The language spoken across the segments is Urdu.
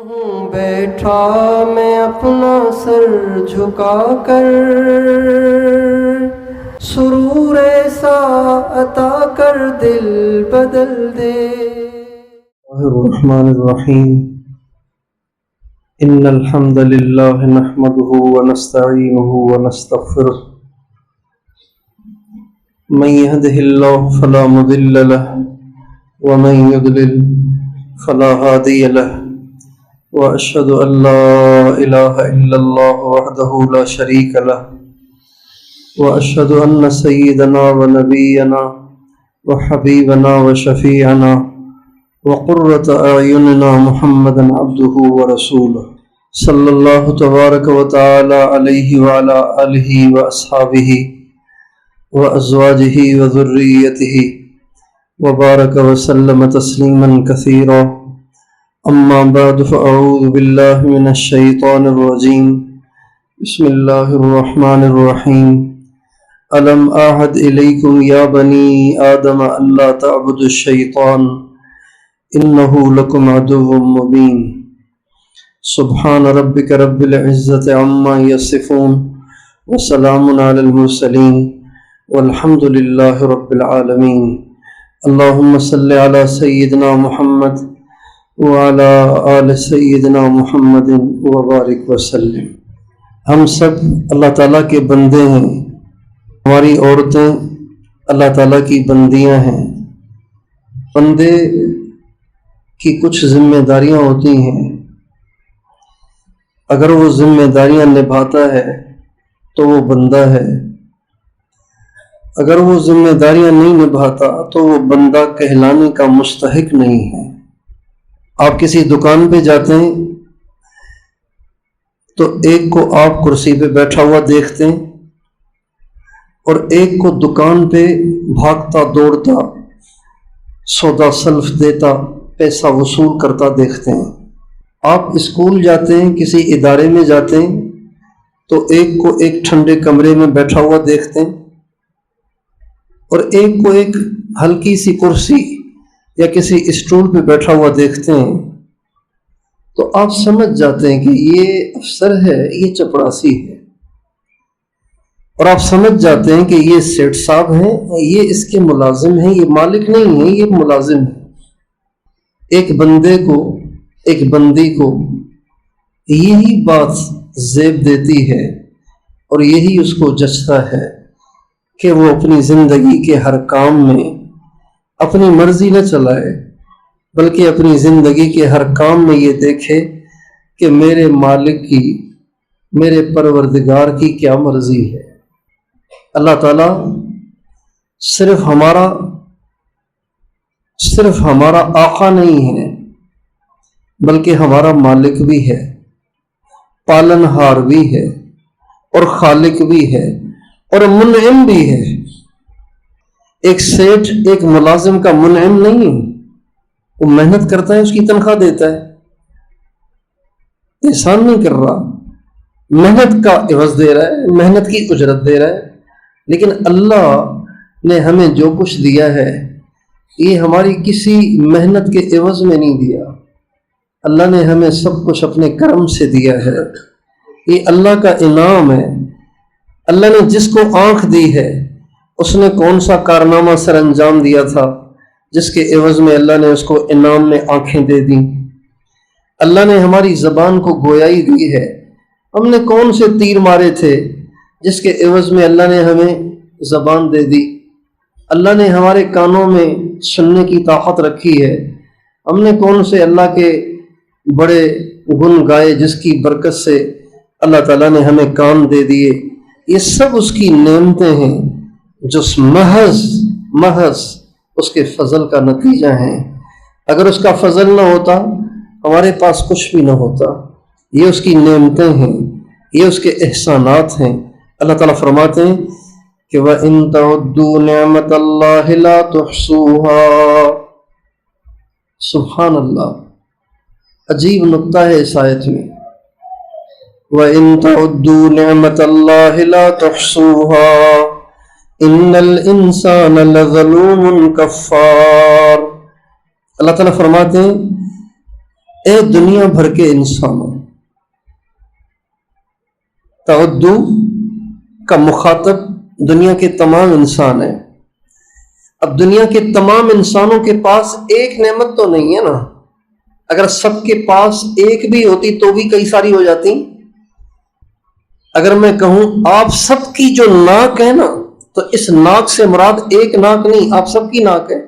ہوں بیٹھا میں اپنا سر جھکا کر، سرور ایسا عطا کر دل بدل دے۔ الرحمن الرحیم ان الحمد للہ نحمده ونستعینه ونستغفره من يهده الله فلا مضل له ومن يضلل فلا هادي له واشهد ان لا اله الا الله وحده لا شريك له واشهد ان سيدنا ونبينا وحبيبنا وشفيعنا وقرة أعيننا محمدا عبده ورسوله صلى الله تبارك وتعالى عليه وعلى آله وأصحابه وأزواجه وذريته وبارك وسلم تسليما كثيرا أما بعد فأعوذ بالله من الشيطان الرجيم بسم الله الرحمن الرحيم ألم أعهد إليكم يا بني آدم ألا تعبدوا الشيطان إنه لكم عدو مبين سبحان ربك رب العزة عما يصفون وسلام على المرسلين والحمد لله رب العالمين اللهم صل على سيدنا محمد وعلى آل سيدنا محمد وبارك وسلم۔ ہم سب اللہ تعالیٰ کے بندے ہیں، ہماری عورتیں اللہ تعالیٰ کی بندیاں ہیں۔ بندے کی کچھ ذمہ داریاں ہوتی ہیں، اگر وہ ذمہ داریاں نبھاتا ہے تو وہ بندہ ہے، اگر وہ ذمہ داریاں نہیں نبھاتا تو وہ بندہ کہلانے کا مستحق نہیں ہے۔ آپ کسی دکان پہ جاتے ہیں تو ایک کو آپ کرسی پہ بیٹھا ہوا دیکھتے ہیں اور ایک کو دکان پہ بھاگتا دوڑتا سودا سلف دیتا پیسہ وصول کرتا دیکھتے ہیں۔ آپ اسکول جاتے ہیں، کسی ادارے میں جاتے ہیں تو ایک کو ایک ٹھنڈے کمرے میں بیٹھا ہوا دیکھتے ہیں اور ایک کو ایک ہلکی سی کرسی یا کسی اسٹول پہ بیٹھا ہوا دیکھتے ہیں، تو آپ سمجھ جاتے ہیں کہ یہ افسر ہے، یہ چپڑاسی ہے، اور آپ سمجھ جاتے ہیں کہ یہ سیٹ صاحب ہیں، یہ اس کے ملازم ہیں، یہ مالک نہیں ہے، یہ ملازم ہے۔ ایک بندے کو، ایک بندی کو یہی بات زیب دیتی ہے اور یہی اس کو جچتا ہے کہ وہ اپنی زندگی کے ہر کام میں اپنی مرضی نہ چلائے، بلکہ اپنی زندگی کے ہر کام میں یہ دیکھے کہ میرے مالک کی، میرے پروردگار کی کیا مرضی ہے۔ اللہ تعالیٰ صرف ہمارا آقا نہیں ہے، بلکہ ہمارا مالک بھی ہے، پالن ہار بھی ہے، اور خالق بھی ہے، اور منعم بھی ہے۔ ایک سیٹ ایک ملازم کا منعم نہیں ہے، وہ محنت کرتا ہے، اس کی تنخواہ دیتا ہے، احسان نہیں کر رہا، محنت کا عوض دے رہا ہے، محنت کی اجرت دے رہا ہے۔ لیکن اللہ نے ہمیں جو کچھ دیا ہے یہ ہماری کسی محنت کے عوض میں نہیں دیا، اللہ نے ہمیں سب کچھ اپنے کرم سے دیا ہے، یہ اللہ کا انعام ہے۔ اللہ نے جس کو آنکھ دی ہے اس نے کون سا کارنامہ سر انجام دیا تھا جس کے عوض میں اللہ نے اس کو انعام میں آنکھیں دے دیں؟ اللہ نے ہماری زبان کو گویائی دی ہے، ہم نے کون سے تیر مارے تھے جس کے عوض میں اللہ نے ہمیں زبان دے دی؟ اللہ نے ہمارے کانوں میں سننے کی طاقت رکھی ہے، ہم نے کون سے اللہ کے بڑے گن گائے جس کی برکت سے اللہ تعالیٰ نے ہمیں کان دے دیے؟ یہ سب اس کی نعمتیں ہیں جو محض اس کے فضل کا نتیجہ ہیں۔ اگر اس کا فضل نہ ہوتا ہمارے پاس کچھ بھی نہ ہوتا۔ یہ اس کی نعمتیں ہیں، یہ اس کے احسانات ہیں۔ اللہ تعالیٰ فرماتے ہیں کہ وَإِن تَعُدُّوا نِعْمَةَ اللَّهِ لَا تُحْصُوهَا۔ سبحان اللہ، عجیب نکتہ ہے اس آیت میں۔ وَإِن تَعُدُّوا نِعْمَةَ اللَّهِ لَا تُحْصُوهَا إِنَّ الْإِنسَانَ لَظَلُومٌ كَفَّارٌ۔ اللہ تعالیٰ فرماتے ہیں اے دنیا بھر کے انسانوں، تعدو کا مخاطب دنیا کے تمام انسان ہیں۔ اب دنیا کے تمام انسانوں کے پاس ایک نعمت تو نہیں ہے نا، اگر سب کے پاس ایک بھی ہوتی تو بھی کئی ساری ہو جاتی۔ اگر میں کہوں آپ سب کی جو ناک ہے نا، تو اس ناک سے مراد ایک ناک نہیں، آپ سب کی ناک ہے۔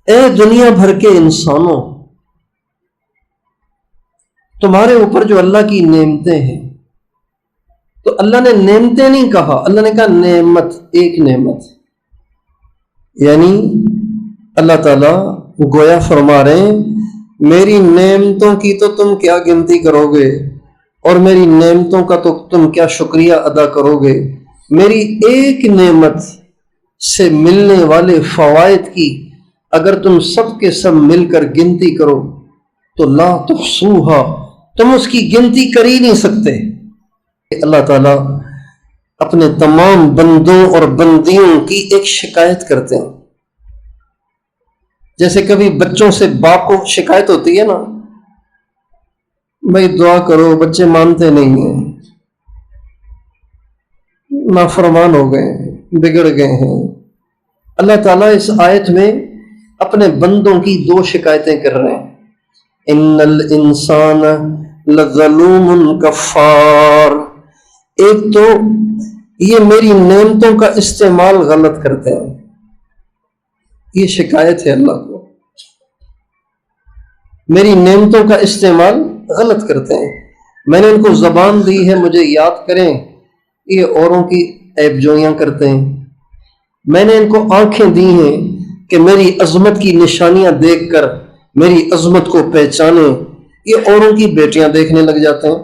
اے دنیا بھر کے انسانوں، تمہارے اوپر جو اللہ کی نعمتیں ہیں، تو اللہ نے نعمتیں نہیں کہا، اللہ نے کہا نعمت، ایک نعمت، یعنی اللہ تعالیٰ گویا فرما رہے ہیں میری نعمتوں کی تو تم کیا گنتی کرو گے، اور میری نعمتوں کا تو تم کیا شکریہ ادا کرو گے۔ میری ایک نعمت سے ملنے والے فوائد کی اگر تم سب کے سب مل کر گنتی کرو تو لا تحصوہا، تم اس کی گنتی کر ہی نہیں سکتے۔ اللہ تعالیٰ اپنے تمام بندوں اور بندیوں کی ایک شکایت کرتے ہیں، جیسے کبھی بچوں سے باپ کو شکایت ہوتی ہے نا، بھائی دعا کرو، بچے مانتے نہیں ہیں، نافرمان ہو گئے ہیں، بگڑ گئے ہیں۔ اللہ تعالیٰ اس آیت میں اپنے بندوں کی دو شکایتیں کر رہے ہیں، ان الانسان لظلوم کفار۔ ایک تو یہ میری نعمتوں کا استعمال غلط کرتے ہیں، یہ شکایت ہے اللہ کو، میری نعمتوں کا استعمال غلط کرتے ہیں۔ میں نے ان کو زبان دی ہے مجھے یاد کریں، یہ اوروں کی عیب جوئیاں کرتے ہیں۔ میں نے ان کو آنکھیں دی ہیں کہ میری عظمت کی نشانیاں دیکھ کر میری عظمت کو پہچانیں، یہ اوروں کی بیٹیاں دیکھنے لگ جاتے ہیں۔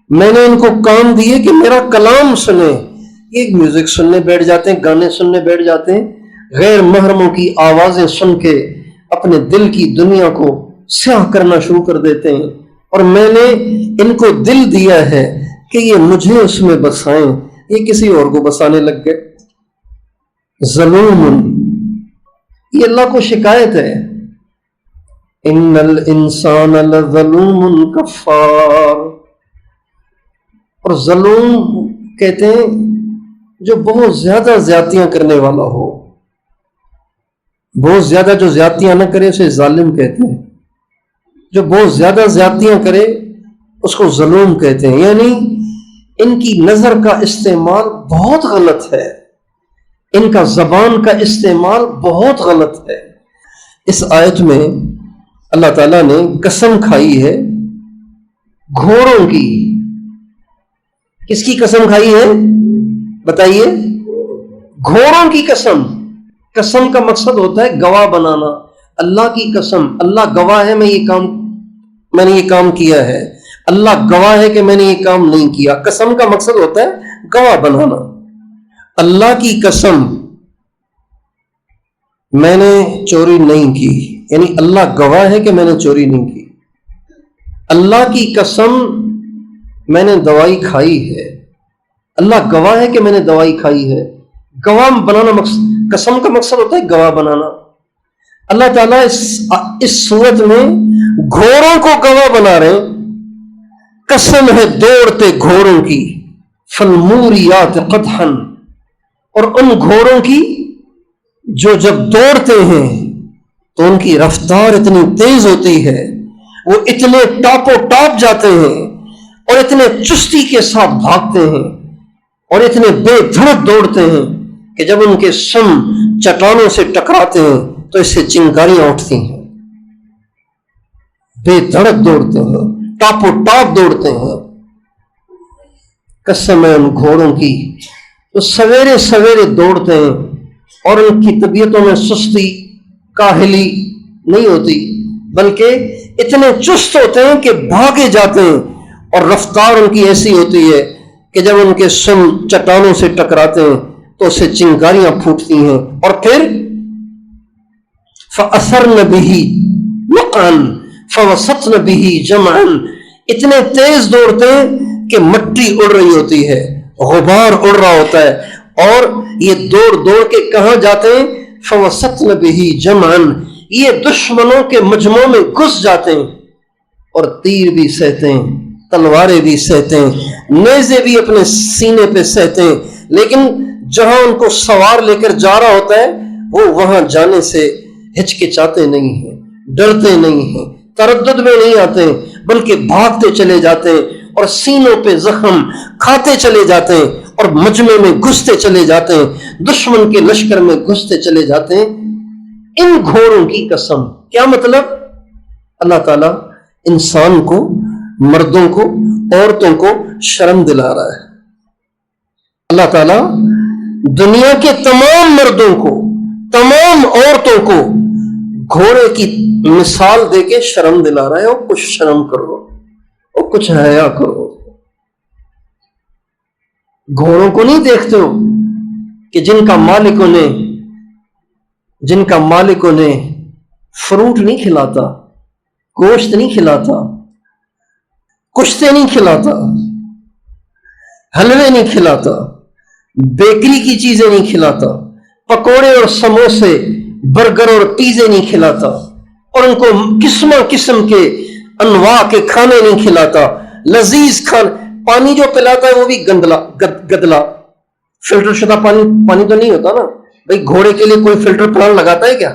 میں نے ان کو کان دیے کہ میرا کلام سنیں، یہ میوزک سننے بیٹھ جاتے ہیں، گانے سننے بیٹھ جاتے ہیں، غیر محرموں کی آوازیں سن کے اپنے دل کی دنیا کو سیاہ کرنا شروع کر دیتے ہیں۔ اور میں نے ان کو دل دیا ہے کہ یہ مجھے اس میں بسائیں، یہ کسی اور کو بسانے لگ گئے۔ ظلوم، یہ اللہ کو شکایت ہے، ان الانسان لظلوم کفار۔ اور ظلوم کہتے ہیں جو بہت زیادہ زیادتیاں کرنے والا ہو، بہت زیادہ جو زیادتیاں نہ کرے اسے ظالم کہتے ہیں، جو بہت زیادہ زیادتیاں کرے اس کو ظلوم کہتے ہیں، یعنی ان کی نظر کا استعمال بہت غلط ہے، ان کا زبان کا استعمال بہت غلط ہے۔ اس آیت میں اللہ تعالیٰ نے قسم کھائی ہے گھوڑوں کی۔ کس کی قسم کھائی ہے بتائیے؟ گھوڑوں کی قسم۔ قسم کا مقصد ہوتا ہے گواہ بنانا، اللہ کی قسم، اللہ گواہ ہے میں نے یہ کام کیا ہے، اللہ گواہ ہے کہ میں نے یہ کام نہیں کیا۔ قسم کا مقصد ہوتا ہے گواہ بنانا۔ اللہ کی قسم میں نے چوری نہیں کی، یعنی اللہ گواہ ہے کہ میں نے چوری نہیں کی۔ اللہ کی قسم میں نے دوائی کھائی ہے، اللہ گواہ ہے کہ میں نے دوائی کھائی ہے۔ گواہ بنانا قسم کا مقصد ہوتا ہے گواہ بنانا۔ اللہ تعالیٰ اس صورت میں گھوڑوں کو گواہ بنا رہے ہیں۔ قسم ہے دوڑتے گھوڑوں کی، فالموریات قدحا، اور ان گھوڑوں کی جو جب دوڑتے ہیں تو ان کی رفتار اتنی تیز ہوتی ہے، وہ اتنے ٹاپو ٹاپ جاتے ہیں اور اتنے چستی کے ساتھ بھاگتے ہیں اور اتنے بے دھڑک دوڑتے ہیں کہ جب ان کے سم چٹانوں سے ٹکراتے ہیں تو اس سے چنگاریاں اٹھتی ہیں۔ بے دھڑک دوڑتے ہیں، ٹاپو ٹاپ دوڑتے ہیں۔ قسم ہے ان گھوڑوں کی تو سویرے سویرے دوڑتے ہیں اور ان کی طبیعتوں میں سستی کاہلی نہیں ہوتی، بلکہ اتنے چست ہوتے ہیں کہ بھاگے جاتے ہیں، اور رفتار ان کی ایسی ہوتی ہے کہ جب ان کے سم چٹانوں سے ٹکراتے ہیں تو اس سے چنگاریاں پھوٹتی ہیں، اور پھر فَأَثَرْنَ بِهِ نَقْعًا فَوَسَطْنَ بِهِ جَمْعًا، اتنے تیز دوڑتے ہیں کہ مٹی اڑ رہی ہوتی ہے، غبار اڑ رہا ہوتا ہے، اور یہ دوڑ دوڑ کے کہاں جاتے ہیں؟ فَوَسَطْنَ بِهِ جَمْعًا، یہ دشمنوں کے مجموعوں میں گھس جاتے ہیں اور تیر بھی سہتے ہیں، تلواریں بھی سہتے ہیں، نیزے بھی اپنے سینے پہ سہتے ہیں، لیکن جہاں ان کو سوار لے کر جا رہا ہوتا ہے وہ وہاں جانے سے ہچکچاتے نہیں ہیں، ڈرتے نہیں ہیں، تردد میں نہیں آتے ہیں، بلکہ بھاگتے چلے جاتے ہیں اور سینوں پہ زخم کھاتے چلے جاتے ہیں اور مجمع میں گھستے چلے جاتے ہیں، دشمن کے لشکر میں گھستے چلے جاتے ہیں۔ ان گھوڑوں کی قسم، کیا مطلب؟ اللہ تعالیٰ انسان کو، مردوں کو، عورتوں کو شرم دلا رہا ہے۔ اللہ تعالیٰ دنیا کے تمام مردوں کو، تمام عورتوں کو گھوڑے کی مثال دے کے شرم دلا رہا ہے، اور کچھ شرم کرو اور کچھ حیا کرو۔ گھوڑوں کو نہیں دیکھتے ہو کہ جن کا مالک انہیں فروٹ نہیں کھلاتا، گوشت نہیں کھلاتا، کشتے نہیں کھلاتا، حلوے نہیں کھلاتا، بیکری کی چیزیں نہیں کھلاتا، پکوڑے اور سموسے، برگر اور پیزے نہیں کھلاتا، اور ان کو قسم قسم کے انواع کے کھانے نہیں کھلاتا، لذیذ پانی جو پلاتا ہے وہ بھی گدلا، فلٹر شدہ پانی تو نہیں ہوتا نا بھائی، گھوڑے کے لیے کوئی فلٹر پلان لگاتا ہے کیا؟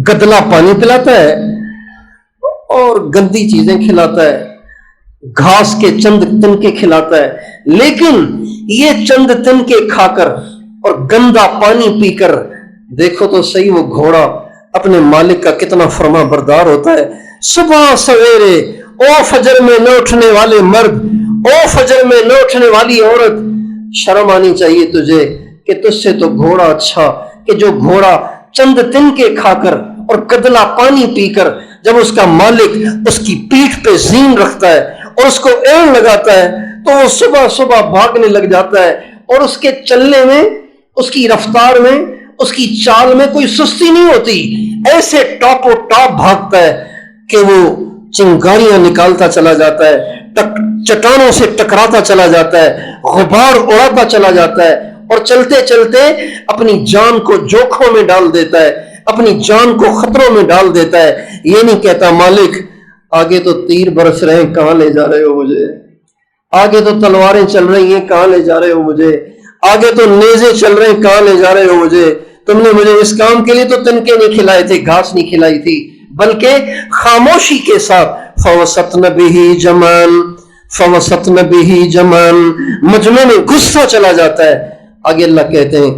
گدلا پانی پلاتا ہے اور گندی چیزیں کھلاتا ہے، گھاس کے چند تنکے کھلاتا ہے، لیکن یہ چند تنکے کھا کر اور گندا پانی پی کر دیکھو تو صحیح وہ گھوڑا اپنے مالک کا کتنا فرما بردار ہوتا ہے۔ صبح سویرے او فجر میں نہ اٹھنے والے مرد، او فجر میں نہ اٹھنے والی عورت، شرم آنی چاہیے تجھے کہ تجھ سے تو گھوڑا اچھا، کہ جو گھوڑا چند تنکے کھا کر اور گدلا پانی پی کر جب اس کا مالک اس کی پیٹھ پہ زین رکھتا ہے اور اس کو این لگاتا ہے تو وہ صبح صبح بھاگنے لگ جاتا ہے، اور اس کے چلنے میں، اس کی رفتار میں، اس کی چال میں کوئی سستی نہیں ہوتی، ایسے ٹاپ و ٹاپ بھاگتا ہے کہ وہ چنگاریاں نکالتا چلا جاتا ہے، چٹانوں سے ٹکراتا چلا جاتا ہے، غبار اڑاتا چلا جاتا ہے، اور چلتے چلتے اپنی جان کو جوکھوں میں ڈال دیتا ہے، اپنی جان کو خطروں میں ڈال دیتا ہے۔ یہ نہیں کہتا مالک آگے تو تیر برس رہے ہیں، کہاں لے جا رہے ہو مجھے؟ آگے تو تلواریں چل رہی ہیں، کہاں لے جا رہے ہو مجھے؟ آگے تو نیزے چل رہے ہیں، کہاں لے جا رہے ہو مجھے؟ تم نے مجھے اس کام کے لیے تو تنکے نہیں کھلائے تھے، گھاس نہیں کھلائی تھی، بلکہ خاموشی کے ساتھ فوسطن بہ جمان، فوسطن بہ جمان، مجمع میں غصہ چلا جاتا ہے۔ آگے اللہ کہتے ہیں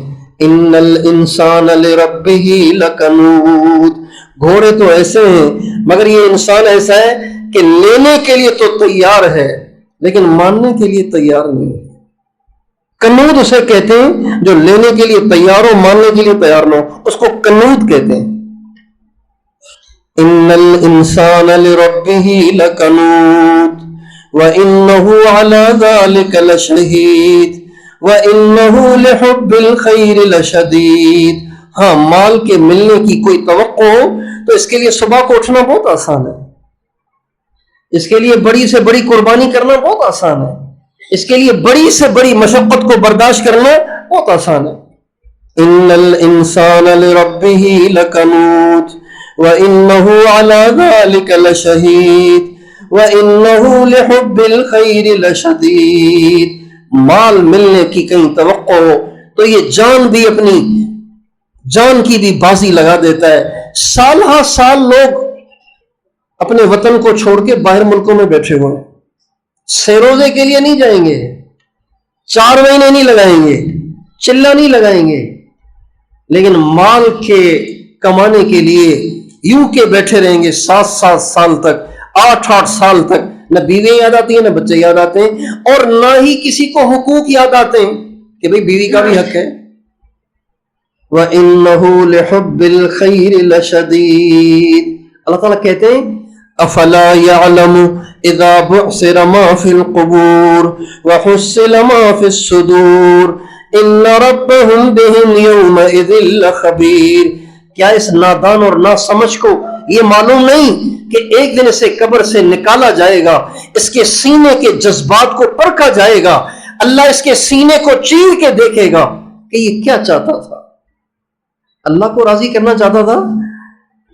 ان الانسان لربہ لکنود، گھوڑے تو ایسے ہیں مگر یہ انسان ایسا ہے کہ لینے کے لیے تو تیار ہے لیکن ماننے کے لیے تیار نہیں ہے۔ کنود اسے کہتے ہیں جو لینے کے لیے تیار ہو، ماننے کے لیے تیار نہ ہو، اس کو کنود کہتے ہیں۔ ان الانسان لربہ لکنود وانہ علی ذلک لشہید وانہ لحب الخیر لشدید۔ ہاں، مال کے ملنے کی کوئی توقع ہو تو اس کے لیے صبح کو اٹھنا بہت آسان ہے، اس کے لیے بڑی سے بڑی قربانی کرنا بہت آسان ہے، اس کے لیے بڑی سے بڑی مشقت کو برداشت کرنا بہت آسان ہے۔ ان الانسان لربہ لکنود وانہ علی ذلک لشہید وانہ لحب الخیر لشدید۔ مال ملنے کی کہیں توقع ہو تو یہ جان بھی، اپنی جان کی بھی بازی لگا دیتا ہے۔ سال ہاں سال لوگ اپنے وطن کو چھوڑ کے باہر ملکوں میں بیٹھے ہوئے ہیں، سیروزے کے لیے نہیں جائیں گے، 4 مہینے نہیں لگائیں گے، چلہ نہیں لگائیں گے، لیکن مال کے کمانے کے لیے یوں کے بیٹھے رہیں گے 7 سال تک، 8 سال تک۔ نہ بیوی یاد آتی ہیں، نہ بچے یاد آتے ہیں، اور نہ ہی کسی کو حقوق یاد آتے ہیں کہ بھئی بیوی کا بھی حق ہے۔ وَإِنَّهُ لِحُبِّ الْخَيْرِ لَشَدِيدٌ۔ اللہ تعالیٰ کہتے ہیں افلا يعلم اذا بعثر ما في القبور وحصل ما في الصدور ان ربهم بهم يومئذ لخبير۔ کیا اس نادان اور ناسمجھ کو یہ معلوم نہیں کہ ایک دن اسے قبر سے نکالا جائے گا، اس کے سینے کے جذبات کو پرکھا جائے گا، اللہ اس کے سینے کو چیر کے دیکھے گا کہ یہ کیا چاہتا تھا۔ اللہ کو راضی کرنا چاہتا تھا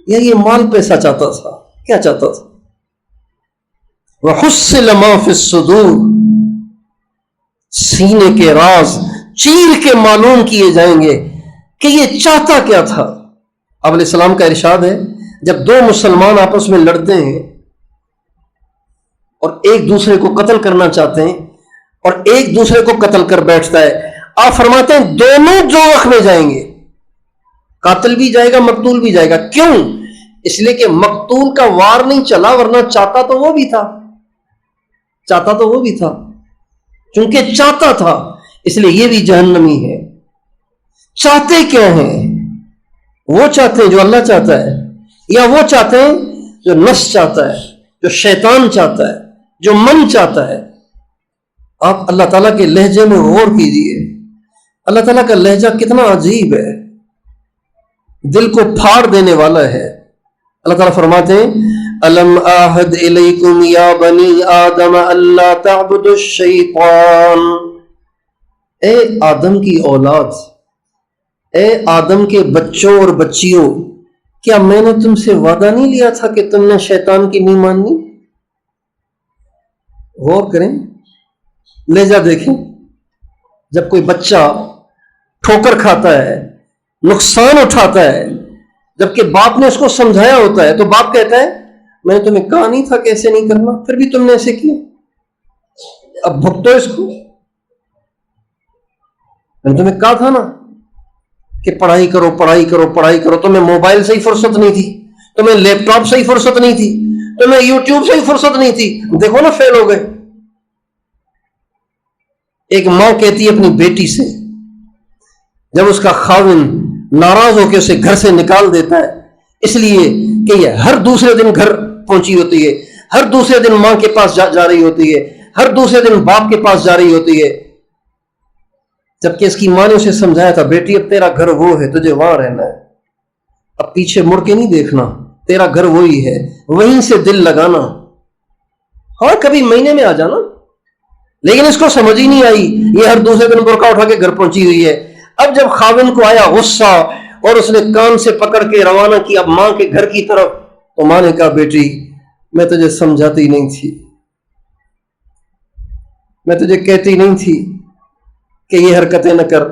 یا یہ مال پیسہ چاہتا تھا؟ کیا چاہتا تھا؟ وَحُصِّلَ مَا فِي الصُّدُورِ، سینے کے راز چیر کے معلوم کیے جائیں گے کہ یہ چاہتا کیا تھا۔ آپ علیہ السلام کا ارشاد ہے جب دو مسلمان آپس میں لڑتے ہیں اور ایک دوسرے کو قتل کرنا چاہتے ہیں اور ایک دوسرے کو قتل کر بیٹھتا ہے، آپ فرماتے ہیں دونوں دوزخ میں جائیں گے، قاتل بھی جائے گا مقتول بھی جائے گا۔ کیوں؟ اس لیے کہ مقتول کا وار نہیں چلا، ورنہ چاہتا تو وہ بھی تھا، چاہتا تو وہ بھی تھا، چونکہ چاہتا تھا اس لیے یہ بھی جہنمی ہے۔ چاہتے کیا ہیں؟ وہ چاہتے ہیں جو اللہ چاہتا ہے، یا وہ چاہتے ہیں جو نفس چاہتا ہے، جو شیطان چاہتا ہے، جو من چاہتا ہے؟ آپ اللہ تعالیٰ کے لہجے میں غور کیجئے، اللہ تعالیٰ کا لہجہ کتنا عجیب ہے، دل کو پھاڑ دینے والا ہے۔ اللہ تعالیٰ فرماتے ہیں الم آہد الیکم یا بنی آدم اللہ تعبدوا الشیطان، اے آدم کی اولاد، اے آدم کے بچوں اور بچیوں، کیا میں نے تم سے وعدہ نہیں لیا تھا کہ تم نے شیطان کی نہیں ماننی؟ غور کریں، لہجہ دیکھیں۔ جب کوئی بچہ ٹھوکر کھاتا ہے، نقصان اٹھاتا ہے، جبکہ باپ نے اس کو سمجھایا ہوتا ہے، تو باپ کہتا ہے میں نے تمہیں کہا نہیں تھا کہ ایسے نہیں کرنا، پھر بھی تم نے ایسے کیا، اب بھگتو اس کو۔ میں نے تمہیں کہا تھا نا کہ پڑھائی کرو پڑھائی کرو پڑھائی کرو، تمہیں موبائل سے ہی فرصت نہیں تھی، تمہیں لیپ ٹاپ سے ہی فرصت نہیں تھی، تمہیں یوٹیوب سے ہی فرصت نہیں تھی، دیکھو نا فیل ہو گئے۔ ایک ماں کہتی ہے اپنی بیٹی سے جب اس کا خاوند ناراض ہو کے اسے گھر سے نکال دیتا ہے، اس لیے کہ یہ ہر دوسرے دن گھر پہنچی ہوتی ہے، ہر دوسرے دن ماں کے پاس جا رہی ہوتی ہے، ہر دوسرے دن باپ کے پاس جا رہی ہوتی ہے، جبکہ اس کی ماں نے اسے سمجھایا تھا بیٹی اب تیرا گھر وہ ہے، تجھے وہاں رہنا ہے، اب پیچھے مڑ کے نہیں دیکھنا، تیرا گھر وہی ہے، وہیں سے دل لگانا، ہاں کبھی مہینے میں آ جانا۔ لیکن اس کو سمجھ ہی نہیں آئی، یہ ہر دوسرے دن برقع اٹھا کے گھر پہنچی ہوئی ہے۔ اب جب خاوند کو آیا غصہ اور اس نے کان سے پکڑ کے روانہ کیا اب ماں کے گھر کی طرف، تو ماں نے کہا بیٹی میں تجھے سمجھاتی نہیں تھی، میں تجھے کہتی نہیں تھی کہ یہ حرکتیں نہ کر،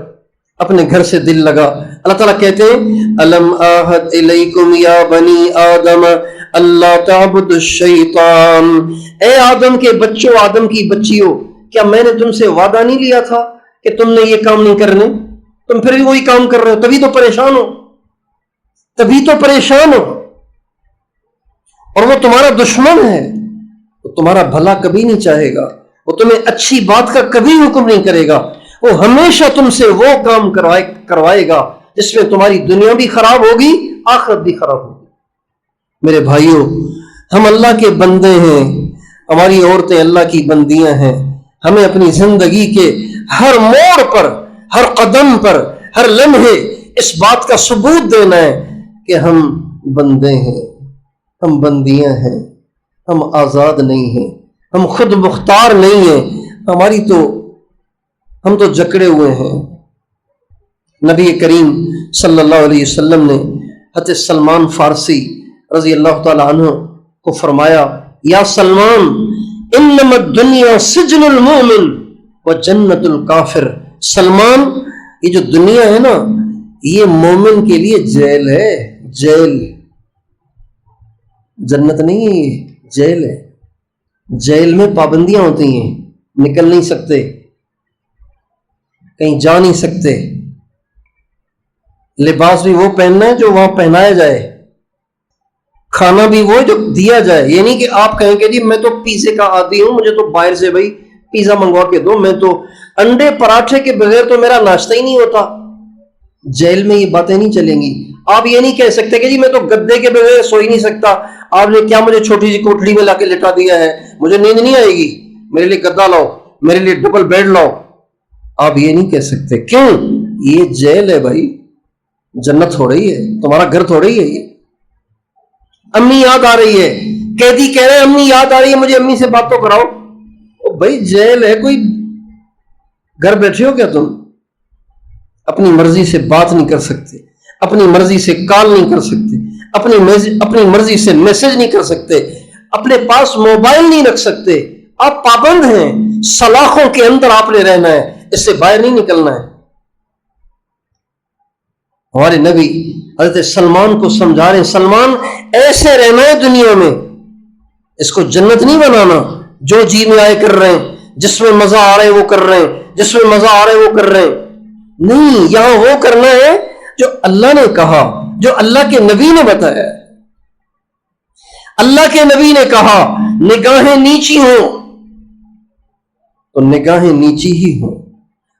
اپنے گھر سے دل لگا۔ اللہ تعالیٰ کہتے ہیں الم آہد الیکم یا بنی آدم اللہ تعبدوا الشیطان، اے آدم کے بچوں، آدم کی بچیوں، کیا میں نے تم سے وعدہ نہیں لیا تھا کہ تم نے یہ کام نہیں کرنے؟ تم پھر بھی وہی کام کر رہے ہو، تبھی تو پریشان ہو، تبھی تو پریشان ہو۔ اور وہ تمہارا دشمن ہے، وہ تمہارا بھلا کبھی نہیں چاہے گا، وہ تمہیں اچھی بات کا کبھی حکم نہیں کرے گا، وہ ہمیشہ تم سے وہ کام کروائے گا جس میں تمہاری دنیا بھی خراب ہوگی، آخرت بھی خراب ہوگی۔ میرے بھائیوں، ہم اللہ کے بندے ہیں، ہماری عورتیں اللہ کی بندیاں ہیں، ہمیں اپنی زندگی کے ہر موڑ پر، ہر قدم پر، ہر لمحے اس بات کا ثبوت دینا ہے کہ ہم بندے ہیں، ہم بندیاں ہیں، ہم آزاد نہیں ہیں، ہم خود مختار نہیں ہیں، ہم تو جکڑے ہوئے ہیں۔ نبی کریم صلی اللہ علیہ وسلم نے حضرت سلمان فارسی رضی اللہ تعالی عنہ کو فرمایا یا سلمان انما الدنیا سجن المؤمن و جنت الکافر، سلمان یہ جو دنیا ہے نا یہ مومن کے لیے جیل ہے، جیل، جنت نہیں ہے، یہ جیل ہے۔ جیل میں پابندیاں ہوتی ہیں، نکل نہیں سکتے، کہیں جا نہیں سکتے، لباس بھی وہ پہننا ہے جو وہاں پہنایا جائے، کھانا بھی وہ جو دیا جائے، یہ نہیں کہ آپ کہیں کہ جی میں تو پیزے کا عادی ہوں، مجھے تو باہر سے بھائی پیزا منگوا کے دو، میں تو انڈے پراٹھے کے بغیر تو میرا ناشتہ ہی نہیں ہوتا۔ جیل میں یہ باتیں نہیں چلیں گی۔ آپ یہ نہیں کہہ سکتے کہ جی میں تو گدے کے بغیر سو ہی نہیں سکتا، آپ نے کیا مجھے چھوٹی سی کوٹڑی میں لا کے لٹا دیا ہے، مجھے نیند نہیں آئے گی، میرے لیے گدا لاؤ، میرے لیے ڈبل بیڈ لاؤ۔ آپ یہ نہیں کہہ سکتے، کیوں؟ یہ جیل ہے بھائی، جنت ہو رہی ہے، تمہارا گھر تھوڑی ہے یہ۔ امی یاد آ رہی ہے، قیدی کہہ رہے ہیں امی یاد آ رہی ہے مجھے، امی سے بات تو کراؤ۔ او بھائی جیل ہے، کوئی گھر بیٹھے ہو کیا تم؟ اپنی مرضی سے بات نہیں کر سکتے، اپنی مرضی سے کال نہیں کر سکتے، اپنی مرضی سے میسج نہیں کر سکتے، اپنے پاس موبائل نہیں رکھ سکتے، آپ پابند ہیں، سلاخوں کے اندر آپ نے رہنا ہے، اس سے باہر نہیں نکلنا ہے۔ ہمارے نبی حضرت سلمان کو سمجھا رہے ہیں، سلمان ایسے رہنا ہے دنیا میں، اس کو جنت نہیں بنانا جو جی میں آئے کر رہے ہیں، جس میں مزہ آ رہا ہے وہ کر رہے ہیں، جس میں مزہ آ رہا ہے وہ کر رہے ہیں، نہیں، یہاں وہ کرنا ہے جو اللہ نے کہا، جو اللہ کے نبی نے بتایا۔ اللہ کے نبی نے کہا نگاہیں نیچی ہوں تو نگاہیں نیچی ہی ہوں،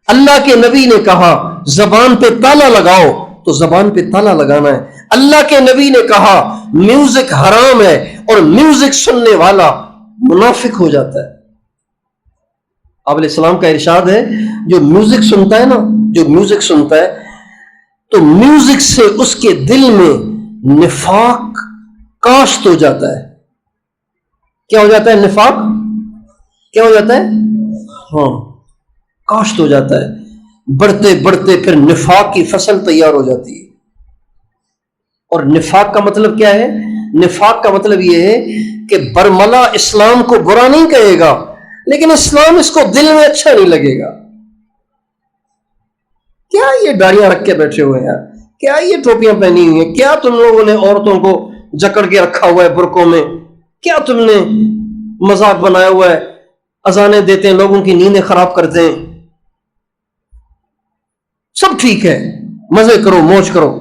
اللہ کے نبی نے کہا زبان پہ تالا لگاؤ تو زبان پہ تالا لگانا ہے، اللہ کے نبی نے کہا میوزک حرام ہے اور میوزک سننے والا منافق ہو جاتا ہے۔ آپ علیہ السلام کا ارشاد ہے جو میوزک سنتا ہے نا، جو میوزک سنتا ہے تو میوزک سے اس کے دل میں نفاق کاشت ہو جاتا ہے۔ کیا ہو جاتا ہے؟ نفاق کیا ہو جاتا ہے؟ ہاں، کاشت ہو جاتا ہے، بڑھتے بڑھتے پھر نفاق کی فصل تیار ہو جاتی ہے۔ اور نفاق کا مطلب کیا ہے؟ نفاق کا مطلب یہ ہے کہ برملا اسلام کو برا نہیں کہے گا لیکن اسلام اس کو دل میں اچھا نہیں لگے گا۔ کیا یہ داڑیاں رکھ کے بیٹھے ہوئے ہیں، کیا یہ ٹوپیاں پہنی ہوئی ہیں، کیا تم لوگوں نے عورتوں کو جکڑ کے رکھا ہوا ہے برقعوں میں، کیا تم نے مذاق بنایا ہوا ہے، اذانیں دیتے ہیں، لوگوں کی نیندیں خراب کرتے ہیں، سب ٹھیک ہے، مزے کرو، موج کرو۔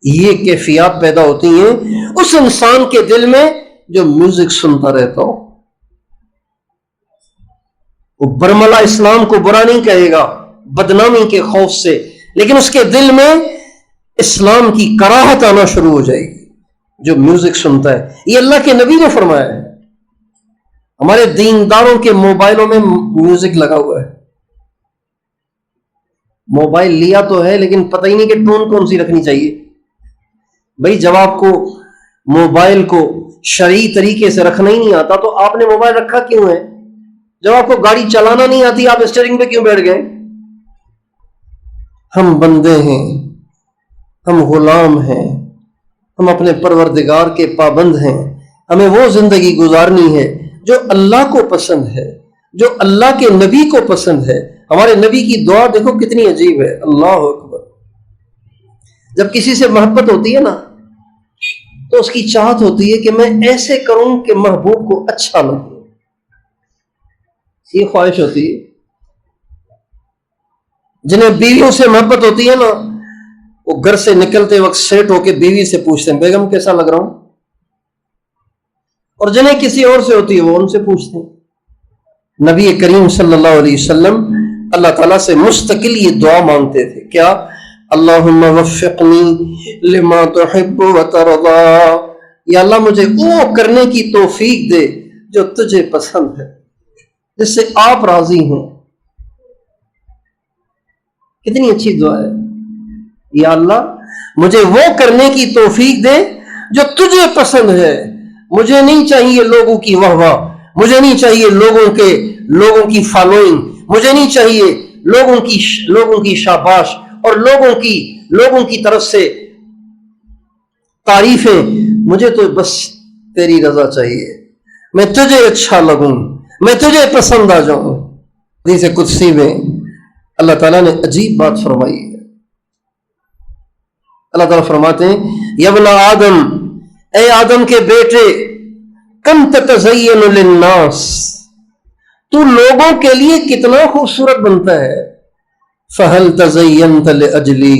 یہ کیفیات پیدا ہوتی ہیں اس انسان کے دل میں جو میوزک سنتا رہتا ہو۔ وہ برملا اسلام کو برا نہیں کہے گا بدنامی کے خوف سے، لیکن اس کے دل میں اسلام کی کراہت آنا شروع ہو جائے گی جو میوزک سنتا ہے۔ یہ اللہ کے نبی نے فرمایا ہے۔ ہمارے دینداروں کے موبائلوں میں میوزک لگا ہوا ہے، موبائل لیا تو ہے لیکن پتہ ہی نہیں کہ ٹون کون سی رکھنی چاہیے۔ بھائی جب آپ کو موبائل کو شرعی طریقے سے رکھنا ہی نہیں آتا تو آپ نے موبائل رکھا کیوں ہے؟ جب آپ کو گاڑی چلانا نہیں آتی آپ اسٹیئرنگ پہ کیوں بیٹھ گئے؟ ہم بندے ہیں، ہم غلام ہیں، ہم اپنے پروردگار کے پابند ہیں، ہمیں وہ زندگی گزارنی ہے جو اللہ کو پسند ہے، جو اللہ کے نبی کو پسند ہے۔ ہمارے نبی کی دعا دیکھو کتنی عجیب ہے، اللہ اکبر۔ جب کسی سے محبت ہوتی ہے نا تو اس کی چاہت ہوتی ہے کہ میں ایسے کروں کہ محبوب کو اچھا لگے، یہ خواہش ہوتی ہے۔ جنہیں بیویوں سے محبت ہوتی ہے نا وہ گھر سے نکلتے وقت سیٹ ہو کے بیوی سے پوچھتے ہیں بیگم کیسا لگ رہا ہوں، اور جنہیں کسی اور سے ہوتی ہے وہ ان سے پوچھتے ہیں۔ نبی کریم صلی اللہ علیہ وسلم اللہ تعالیٰ سے مستقل یہ دعا مانگتے تھے، کیا؟ اللہم وفقنی لما تحب وترضا، یا اللہ مجھے وہ کرنے کی توفیق دے جو تجھے پسند ہے، جس سے آپ راضی ہیں۔ کتنی اچھی دعا ہے، یا اللہ مجھے وہ کرنے کی توفیق دے جو تجھے پسند ہے، مجھے نہیں چاہیے لوگوں کی واہ واہ، مجھے نہیں چاہیے لوگوں کی فالوئنگ، مجھے نہیں چاہیے لوگوں کی شاباش اور لوگوں کی طرف سے تعریفیں، مجھے تو بس تیری رضا چاہیے، میں تجھے اچھا لگوں، میں تجھے پسند آ جاؤں۔ حدیث قدسی میں اللہ تعالیٰ نے عجیب بات فرمائی ہے۔ اللہ تعالیٰ فرماتے ہیں یا ابن آدم، اے آدم کے بیٹے، کم تتزین للناس، تو لوگوں کے لیے کتنا خوبصورت بنتا ہے، فہل تزینت لاجلی،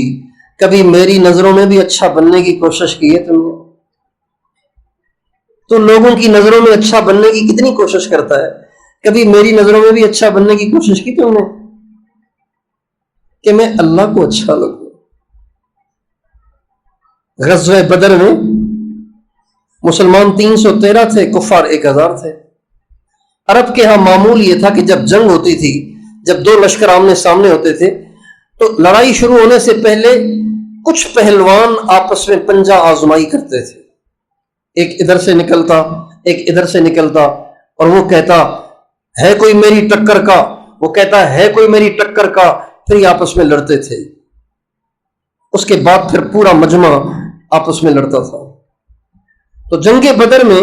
کبھی میری نظروں میں بھی اچھا بننے کی کوشش کی ہے تم نے؟ تو لوگوں کی نظروں میں اچھا بننے کی کتنی کوشش کرتا ہے، کبھی میری نظروں میں بھی اچھا بننے کی کوشش کی تم نے کہ میں اللہ کو اچھا لگوں؟ غزوہ بدر میں مسلمان 313 تھے، کفار 1000 تھے۔ عرب کے ہاں معمول یہ تھا کہ جب جنگ ہوتی تھی، جب دو لشکر آمنے سامنے ہوتے تھے تو لڑائی شروع ہونے سے پہلے کچھ پہلوان آپس میں پنجہ آزمائی کرتے تھے، ایک ادھر سے نکلتا ایک ادھر سے نکلتا اور وہ کہتا ہے کوئی میری ٹکر کا، وہ کہتا ہے کوئی میری ٹکر کا، پھر یہ آپس میں لڑتے تھے۔ اس کے بعد پھر پورا مجمع آپس میں لڑتا تھا۔ تو جنگ بدر میں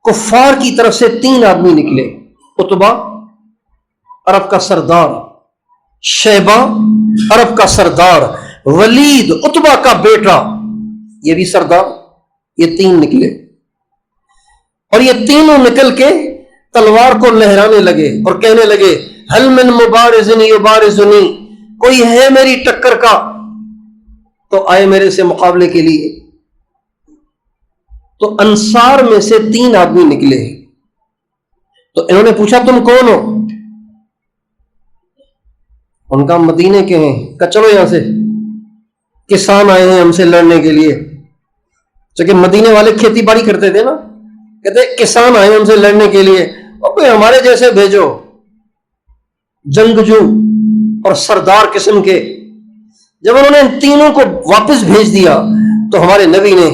کفار کی طرف سے 3 آدمی نکلے، عتبہ عرب کا سردار، شیبہ عرب کا سردار، ولید عتبہ کا بیٹا یہ بھی سردار، یہ 3 نکلے، اور یہ تینوں نکل کے تلوار کو لہرانے لگے اور کہنے لگے ہل من مبارز یبارزنی، کوئی ہے میری ٹکر کا تو آئے میرے سے مقابلے کے لیے۔ تو انصار میں سے 3 آدمی نکلے، تو انہوں نے پوچھا تم کون ہو؟ ان کا مدینے کے ہیں، کہ چلو یہاں سے، کسان آئے ہیں ہم سے لڑنے کے لیے، چونکہ مدینے والے کھیتی باڑی کرتے تھے نا، کہتے کسان آئے ہیں ہم سے لڑنے کے لیے، اور کوئی ہمارے جیسے بھیجو جنگجو اور سردار قسم کے۔ جب انہوں نے ان تینوں کو واپس بھیج دیا تو ہمارے نبی نے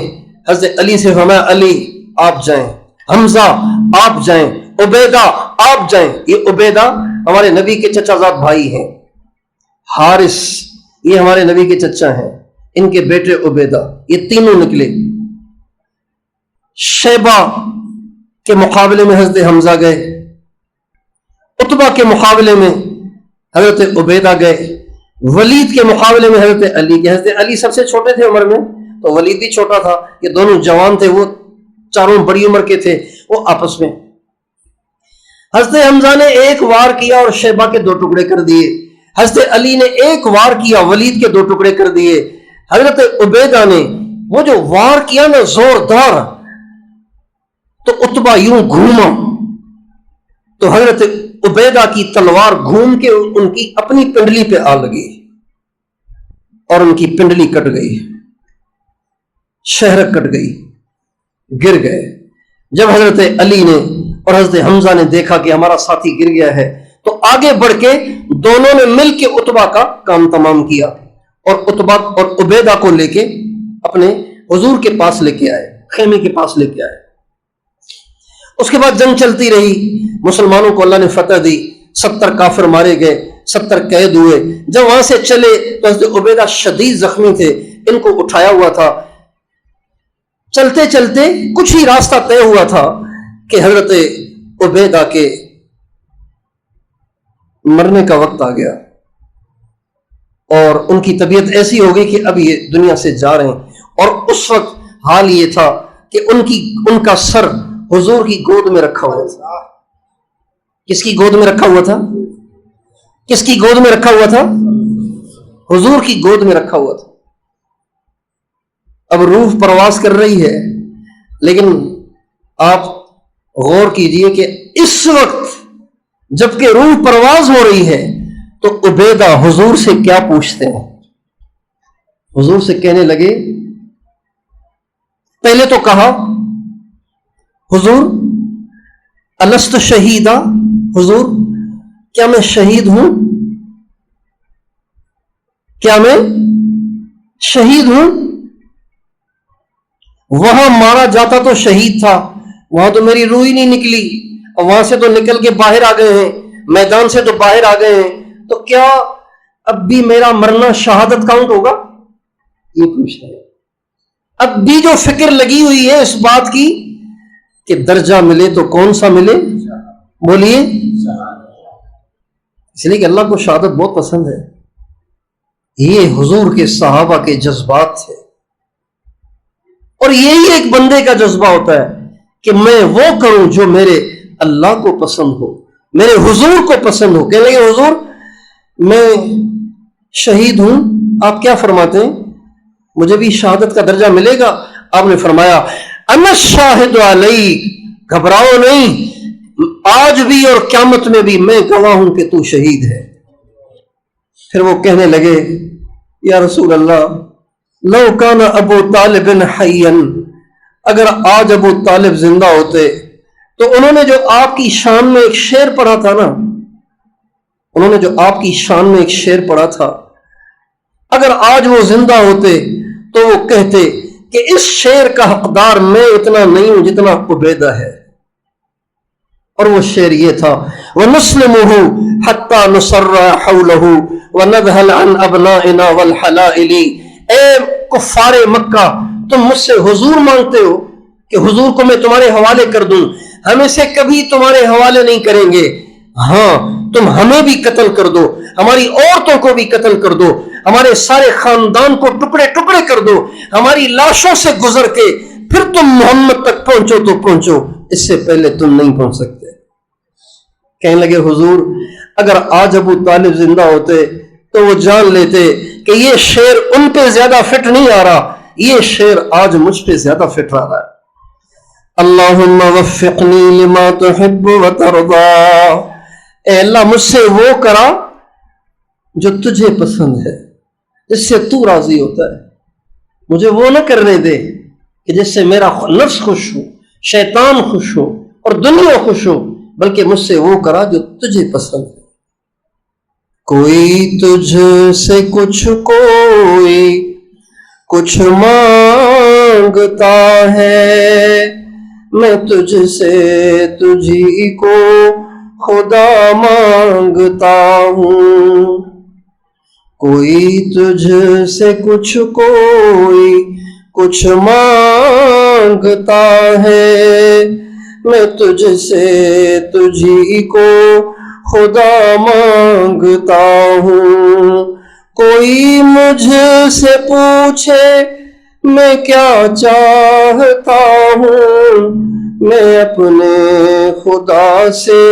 حضرت علی سے فرمایا علی آپ جائیں، حمزہ آپ جائیں، عبیدہ آپ جائیں۔ یہ عبیدہ ہمارے نبی کے چچا زاد بھائی ہیں، حارث یہ ہمارے نبی کے چچا ہیں، ان کے بیٹے عبیدہ، یہ تینوں نکلے۔ شیبہ کے مقابلے میں حضرت حمزہ گئے، عتبہ کے مقابلے میں حضرت عبیدہ گئے، ولید کے مقابلے میں حضرت علی گئے۔ حضرت علی سب سے چھوٹے تھے عمر میں، تو ولید بھی چھوٹا تھا، یہ دونوں جوان تھے، وہ چاروں بڑی عمر کے تھے، وہ آپس میں۔ حضرت حمزہ نے ایک وار کیا اور شیبہ کے 2 ٹکڑے کر دیے، حضرت علی نے ایک وار کیا ولید کے 2 ٹکڑے کر دیے، حضرت عبیدہ نے وہ جو وار کیا نا زوردار، تو عتبہ یوں گھوما تو حضرت عبیدہ کی تلوار گھوم کے ان کی اپنی پنڈلی پہ آ لگی اور ان کی پنڈلی کٹ گئی، شہرک کٹ گئی، گر گئے۔ جب حضرت علی نے اور حضرت حمزہ نے دیکھا کہ ہمارا ساتھی گر گیا ہے تو آگے بڑھ کے دونوں نے مل کے عتبہ کا کام تمام کیا اور عتبہ اور عبیدہ کو لے کے اپنے حضور کے پاس لے کے آئے، خیمے کے پاس لے کے آئے۔ اس کے بعد جنگ چلتی رہی، مسلمانوں کو اللہ نے فتح دی، 70 کافر مارے گئے، 70 قید ہوئے۔ جب وہاں سے چلے تو حضرت عبیدہ شدید زخمی تھے، ان کو اٹھایا ہوا تھا۔ چلتے چلتے کچھ ہی راستہ طے ہوا تھا کہ حضرت عبیدہ کے مرنے کا وقت آ گیا اور ان کی طبیعت ایسی ہو گئی کہ اب یہ دنیا سے جا رہے ہیں، اور اس وقت حال یہ تھا کہ ان کا سر حضور کی گود میں رکھا ہوا تھا۔ کس کی گود میں رکھا ہوا تھا؟ کس کی گود میں رکھا ہوا تھا؟ حضور کی گود میں رکھا ہوا تھا۔ اب روح پرواز کر رہی ہے، لیکن آپ غور کیجئے کہ اس وقت جبکہ روح پرواز ہو رہی ہے تو عبیدہ حضور سے کیا پوچھتے ہیں؟ حضور سے کہنے لگے، پہلے تو کہا حضور الست شہیدہ، حضور کیا میں شہید ہوں؟ کیا میں شہید ہوں؟ وہاں مارا جاتا تو شہید تھا، وہاں تو میری روح ہی نہیں نکلی، اور وہاں سے تو نکل کے باہر آ گئے ہیں، میدان سے تو باہر آ گئے ہیں، تو کیا اب بھی میرا مرنا شہادت کاؤنٹ ہوگا؟ یہ پوچھ رہے ہیں۔ اب بھی جو فکر لگی ہوئی ہے اس بات کی کہ درجہ ملے تو کون سا ملے؟ بولیے، اس لیے کہ اللہ کو شہادت بہت پسند ہے۔ یہ حضور کے صحابہ کے جذبات تھے، اور یہی ایک بندے کا جذبہ ہوتا ہے کہ میں وہ کروں جو میرے اللہ کو پسند ہو، میرے حضور کو پسند ہو۔ کہنے لگے حضور میں شہید ہوں، آپ کیا فرماتے ہیں؟ مجھے بھی شہادت کا درجہ ملے گا؟ آپ نے فرمایا انا الشاہد علیک، گھبراؤ نہیں، آج بھی اور قیامت میں بھی میں گواہ ہوں کہ تو شہید ہے۔ پھر وہ کہنے لگے یا رسول اللہ لو کان ابو طالب حیا، اگر آج ابو طالب زندہ ہوتے تو انہوں نے جو آپ کی شان میں ایک شعر پڑھا تھا نا، انہوں نے جو آپ کی شان میں ایک شعر پڑھا تھا، اگر آج وہ زندہ ہوتے تو وہ کہتے کہ اس شعر کا حقدار میں اتنا نہیں ہوں جتنا عبیدہ ہے۔ اور وہ شعر یہ تھا وَنُسْلِمُهُ حَتَّى نُصَرَّ حَوْلَهُ وَنَذْهَلْ عَنْ أَبْنَائِنَا وَالْحَلَائِلِ، اے کفار مکہ تم مجھ سے حضور مانگتے ہو کہ حضور کو میں تمہارے حوالے کر دوں، ہم اسے کبھی تمہارے حوالے نہیں کریں گے۔ ہاں تم ہمیں بھی قتل کر دو، ہماری عورتوں کو بھی قتل کر دو، ہمارے سارے خاندان کو ٹکڑے ٹکڑے کر دو، ہماری لاشوں سے گزر کے پھر تم محمد تک پہنچو تو پہنچو، اس سے پہلے تم نہیں پہنچ سکتے۔ کہنے لگے حضور اگر آج ابو طالب زندہ ہوتے تو وہ جان لیتے کہ یہ شعر ان پہ زیادہ فٹ نہیں آ رہا، یہ شعر آج مجھ پہ زیادہ فٹ آ رہا ہے۔ اللہم وفقنی لما تحب وترضا، اے اللہ مجھ سے وہ کرا جو تجھے پسند ہے، جس سے تو راضی ہوتا ہے، مجھے وہ نہ کرنے دے کہ جس سے میرا نفس خوش ہو، شیطان خوش ہو اور دنیا خوش ہو، بلکہ مجھ سے وہ کرا جو تجھے پسند ہے۔ کوئی تجھ سے کچھ مانگتا ہے، میں تجھ سے تجھی کو خدا مانگتا ہوں۔ کوئی تجھ سے کچھ مانگتا ہے، میں تجھ سے تجھی کو خدا مانگتا ہوں۔ کوئی مجھ سے پوچھے میں کیا چاہتا ہوں، میں اپنے خدا سے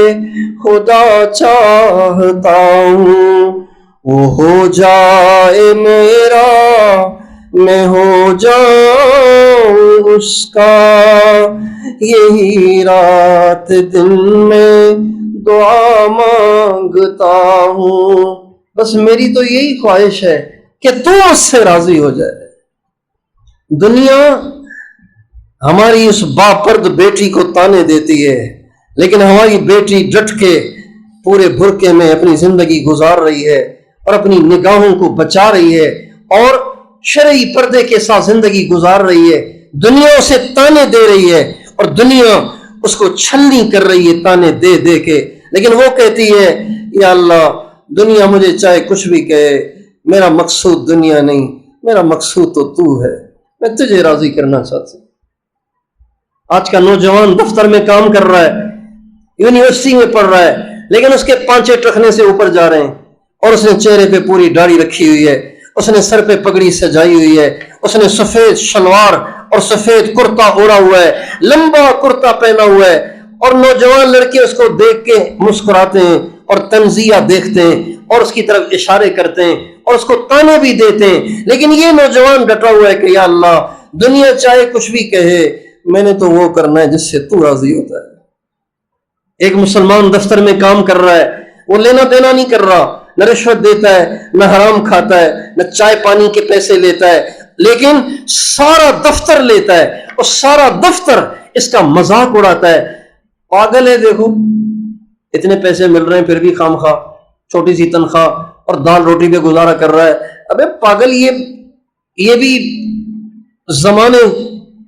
خدا چاہتا ہوں۔ وہ ہو جائے میرا، میں ہو جاؤں اس کا، یہی رات دن میں دعا مانگتا ہوں۔ بس میری تو یہی خواہش ہے کہ تو اس سے راضی ہو جائے۔ دنیا ہماری اس باپرد بیٹی کو تانے دیتی ہے، لیکن ہماری بیٹی ڈٹ کے پورے برقعے میں اپنی زندگی گزار رہی ہے اور اپنی نگاہوں کو بچا رہی ہے اور شرعی پردے کے ساتھ زندگی گزار رہی ہے۔ دنیا اسے تانے دے رہی ہے اور دنیا اس کو چھلنی کر رہی ہے تانے دے دے کے، لیکن وہ کہتی ہے یا اللہ دنیا مجھے چاہے کچھ بھی کہے، میرا مقصود دنیا نہیں، میرا مقصود تو ہے، میں تجھے راضی کرنا چاہتی ہوں۔ آج کا نوجوان دفتر میں کام کر رہا ہے، یونیورسٹی میں پڑھ رہا ہے، لیکن اس کے پانچے ٹخنے سے اوپر جا رہے ہیں اور اس نے چہرے پہ پوری داڑھی رکھی ہوئی ہے، اس نے سر پہ پگڑی سجائی ہوئی ہے، اس نے سفید شلوار اور سفید کرتا اوڑھا ہوا ہے، لمبا کرتا پہنا ہوا ہے، اور نوجوان لڑکے اس کو دیکھ کے مسکراتے ہیں اور تنزیہ دیکھتے ہیں اور اس کی طرف اشارے کرتے ہیں اور اس کو تانے بھی دیتے ہیں، لیکن یہ نوجوان ڈٹا ہوا ہے کہ یا اللہ دنیا چاہے کچھ بھی کہے، میں نے تو وہ کرنا ہے جس سے تو راضی ہوتا ہے۔ ایک مسلمان دفتر میں کام کر رہا ہے، وہ لینا دینا نہیں کر رہا، نہ رشوت دیتا ہے، نہ حرام کھاتا ہے، نہ چائے پانی کے پیسے لیتا ہے، لیکن سارا دفتر لیتا ہے اور سارا دفتر اس کا مذاق اڑاتا ہے۔ پاگل ہے، دیکھو اتنے پیسے مل رہے ہیں پھر بھی خام خواہ چھوٹی سی تنخواہ اور دال روٹی پہ گزارا کر رہا ہے۔ ابے پاگل، یہ بھی زمانے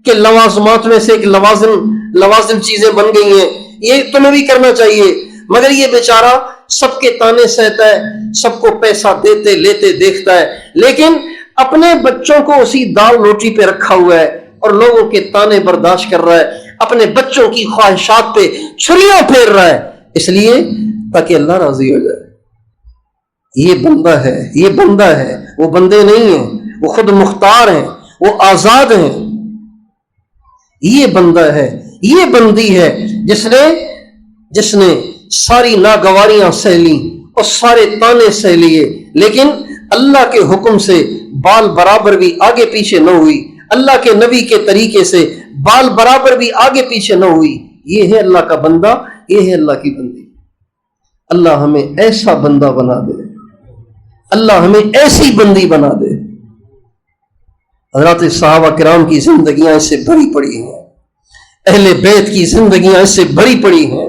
کے لوازمات میں سے ایک لوازم چیزیں بن گئی ہیں، یہ تمہیں بھی کرنا چاہیے، مگر یہ بیچارہ سب کے تانے سہتا ہے، سب کو پیسہ دیتے لیتے دیکھتا ہے، لیکن اپنے بچوں کو اسی دال روٹی پہ رکھا ہوا ہے اور لوگوں کے تانے برداشت کر رہا ہے، اپنے بچوں کی خواہشات پہ چھریاں پھیر رہا ہے، اس لیے تاکہ اللہ راضی ہو جائے۔ یہ بندہ ہے، وہ بندے نہیں ہیں، وہ خود مختار ہیں، وہ آزاد ہیں۔ یہ بندہ ہے، یہ بندی ہے جس نے ساری ناگواریاں سہ لیں اور سارے تانے سہ لیے، لیکن اللہ کے حکم سے بال برابر بھی آگے پیچھے نہ ہوئی، اللہ کے نبی کے طریقے سے بال برابر بھی آگے پیچھے نہ ہوئی۔ یہ ہے اللہ کا بندہ، یہ ہے اللہ کی بندی۔ اللہ ہمیں ایسا بندہ بنا دے، اللہ ہمیں ایسی بندی بنا دے۔ حضرات صحابہ کرام کی زندگیاں اس سے بھری پڑی ہیں، اہل بیت کی زندگیاں اس سے بھری پڑی ہیں۔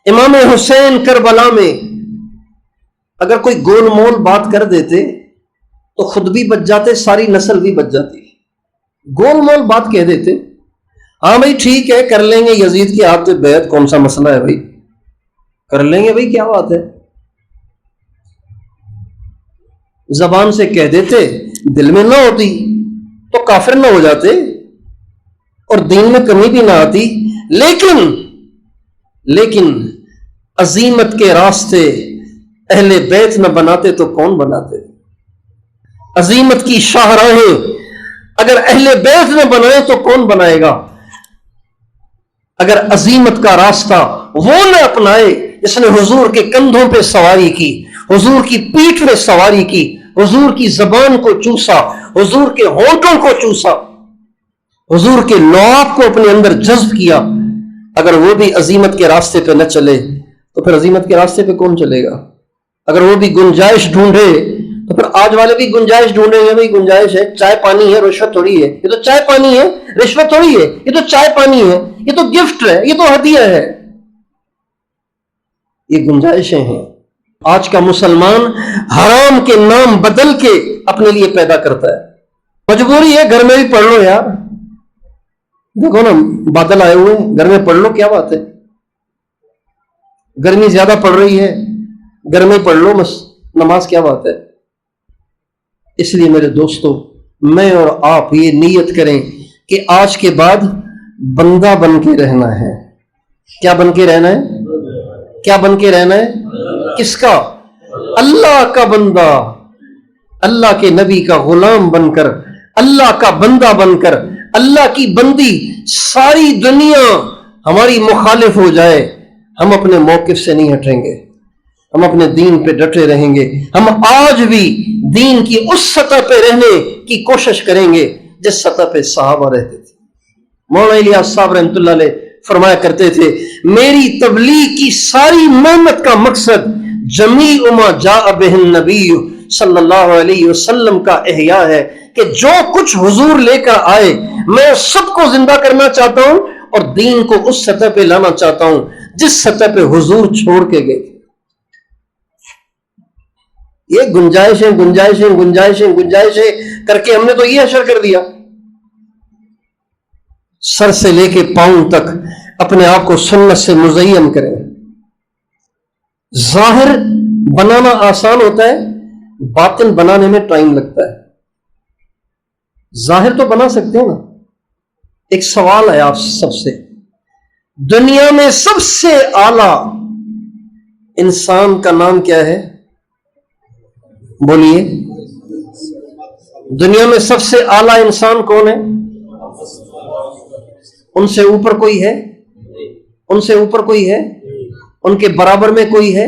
امام حسین کربلا میں اگر کوئی گول مول بات کر دیتے تو خود بھی بچ جاتے، ساری نسل بھی بچ جاتی۔ گول مول بات کہہ دیتے، ہاں بھائی ٹھیک ہے کر لیں گے یزید کے ہاتھ پہ بیعت، کون سا مسئلہ ہے بھائی، کر لیں گے بھائی، کیا بات ہے۔ زبان سے کہہ دیتے، دل میں نہ ہوتی، تو کافر نہ ہو جاتے اور دین میں کمی بھی نہ آتی. لیکن عظیمت کے راستے اہل بیت نہ بناتے تو کون بناتے؟ عظیمت کی شاہراہیں اگر اہل بیت نہ بنائے تو کون بنائے گا؟ اگر عظیمت کا راستہ وہ نہ اپنائے جس نے حضور کے کندھوں پہ سواری کی، حضور کی پیٹھ میں سواری کی، حضور کی زبان کو چوسا، حضور کے ہونٹوں کو چوسا، حضور کے لعاب کو اپنے اندر جذب کیا، اگر وہ بھی عظیمت کے راستے پہ نہ چلے تو پھر عظیمت کے راستے پہ کون چلے گا؟ اگر وہ بھی گنجائش ڈھونڈے تو پھر آج والے بھی گنجائش ڈھونڈیں گے. بھائی گنجائش ہے، چائے پانی ہے، رشوت تھوڑی ہے. یہ تو چائے پانی ہے، رشوت تھوڑی ہے. یہ تو چائے پانی ہے، یہ تو گفٹ ہے، یہ تو ہدیہ ہے. یہ گنجائشیں ہیں. آج کا مسلمان حرام کے نام بدل کے اپنے لیے پیدا کرتا ہے. مجبوری ہے، گھر میں بھی پڑھ لو یار. دیکھو نا بادل آئے ہوئے ہیں، گھر میں پڑھ لو، کیا بات ہے؟ گرمی زیادہ پڑ رہی ہے، گھر میں پڑھ لو بس نماز، کیا بات ہے؟ اس لیے میرے دوستو، میں اور آپ یہ نیت کریں کہ آج کے بعد بندہ بن کے رہنا ہے. کیا بن کے رہنا ہے؟ کیا بن کے رہنا ہے؟ کس کا؟ اللہ کا بندہ، اللہ کے نبی کا غلام بن کر، اللہ کا بندہ بن کر، اللہ کی بندی. ساری دنیا ہماری مخالف ہو جائے، ہم اپنے موقف سے نہیں ہٹیں گے، ہم اپنے دین پہ ڈٹے رہیں گے. ہم آج بھی دین کی اس سطح پہ رہنے کی کوشش کریں گے جس سطح پہ صحابہ رہتے تھے. مولانا الیاس صاحب رحمۃ اللہ علیہ فرمایا کرتے تھے، میری تبلیغ کی ساری محنت کا مقصد جمیع ما جاء بہ النبی صلی اللہ علیہ وسلم کا احیاء ہے، کہ جو کچھ حضور لے کر آئے میں سب کو زندہ کرنا چاہتا ہوں اور دین کو اس سطح پہ لانا چاہتا ہوں جس سطح پہ حضور چھوڑ کے گئے. یہ گنجائشیں گنجائشیں گنجائشیں گنجائشیں کر کے ہم نے تو یہ اشر کر دیا. سر سے لے کے پاؤں تک اپنے آپ کو سنت سے مزین کریں. ظاہر بنانا آسان ہوتا ہے، باطن بنانے میں ٹائم لگتا ہے. ظاہر تو بنا سکتے ہیں نا. ایک سوال ہے آپ سب سے، دنیا میں سب سے اعلیٰ انسان کا نام کیا ہے؟ بولیے. دنیا میں سب سے اعلیٰ انسان کون ہے؟ ان سے اوپر کوئی ہے؟ ان سے اوپر کوئی ہے؟ ان کے برابر میں کوئی ہے؟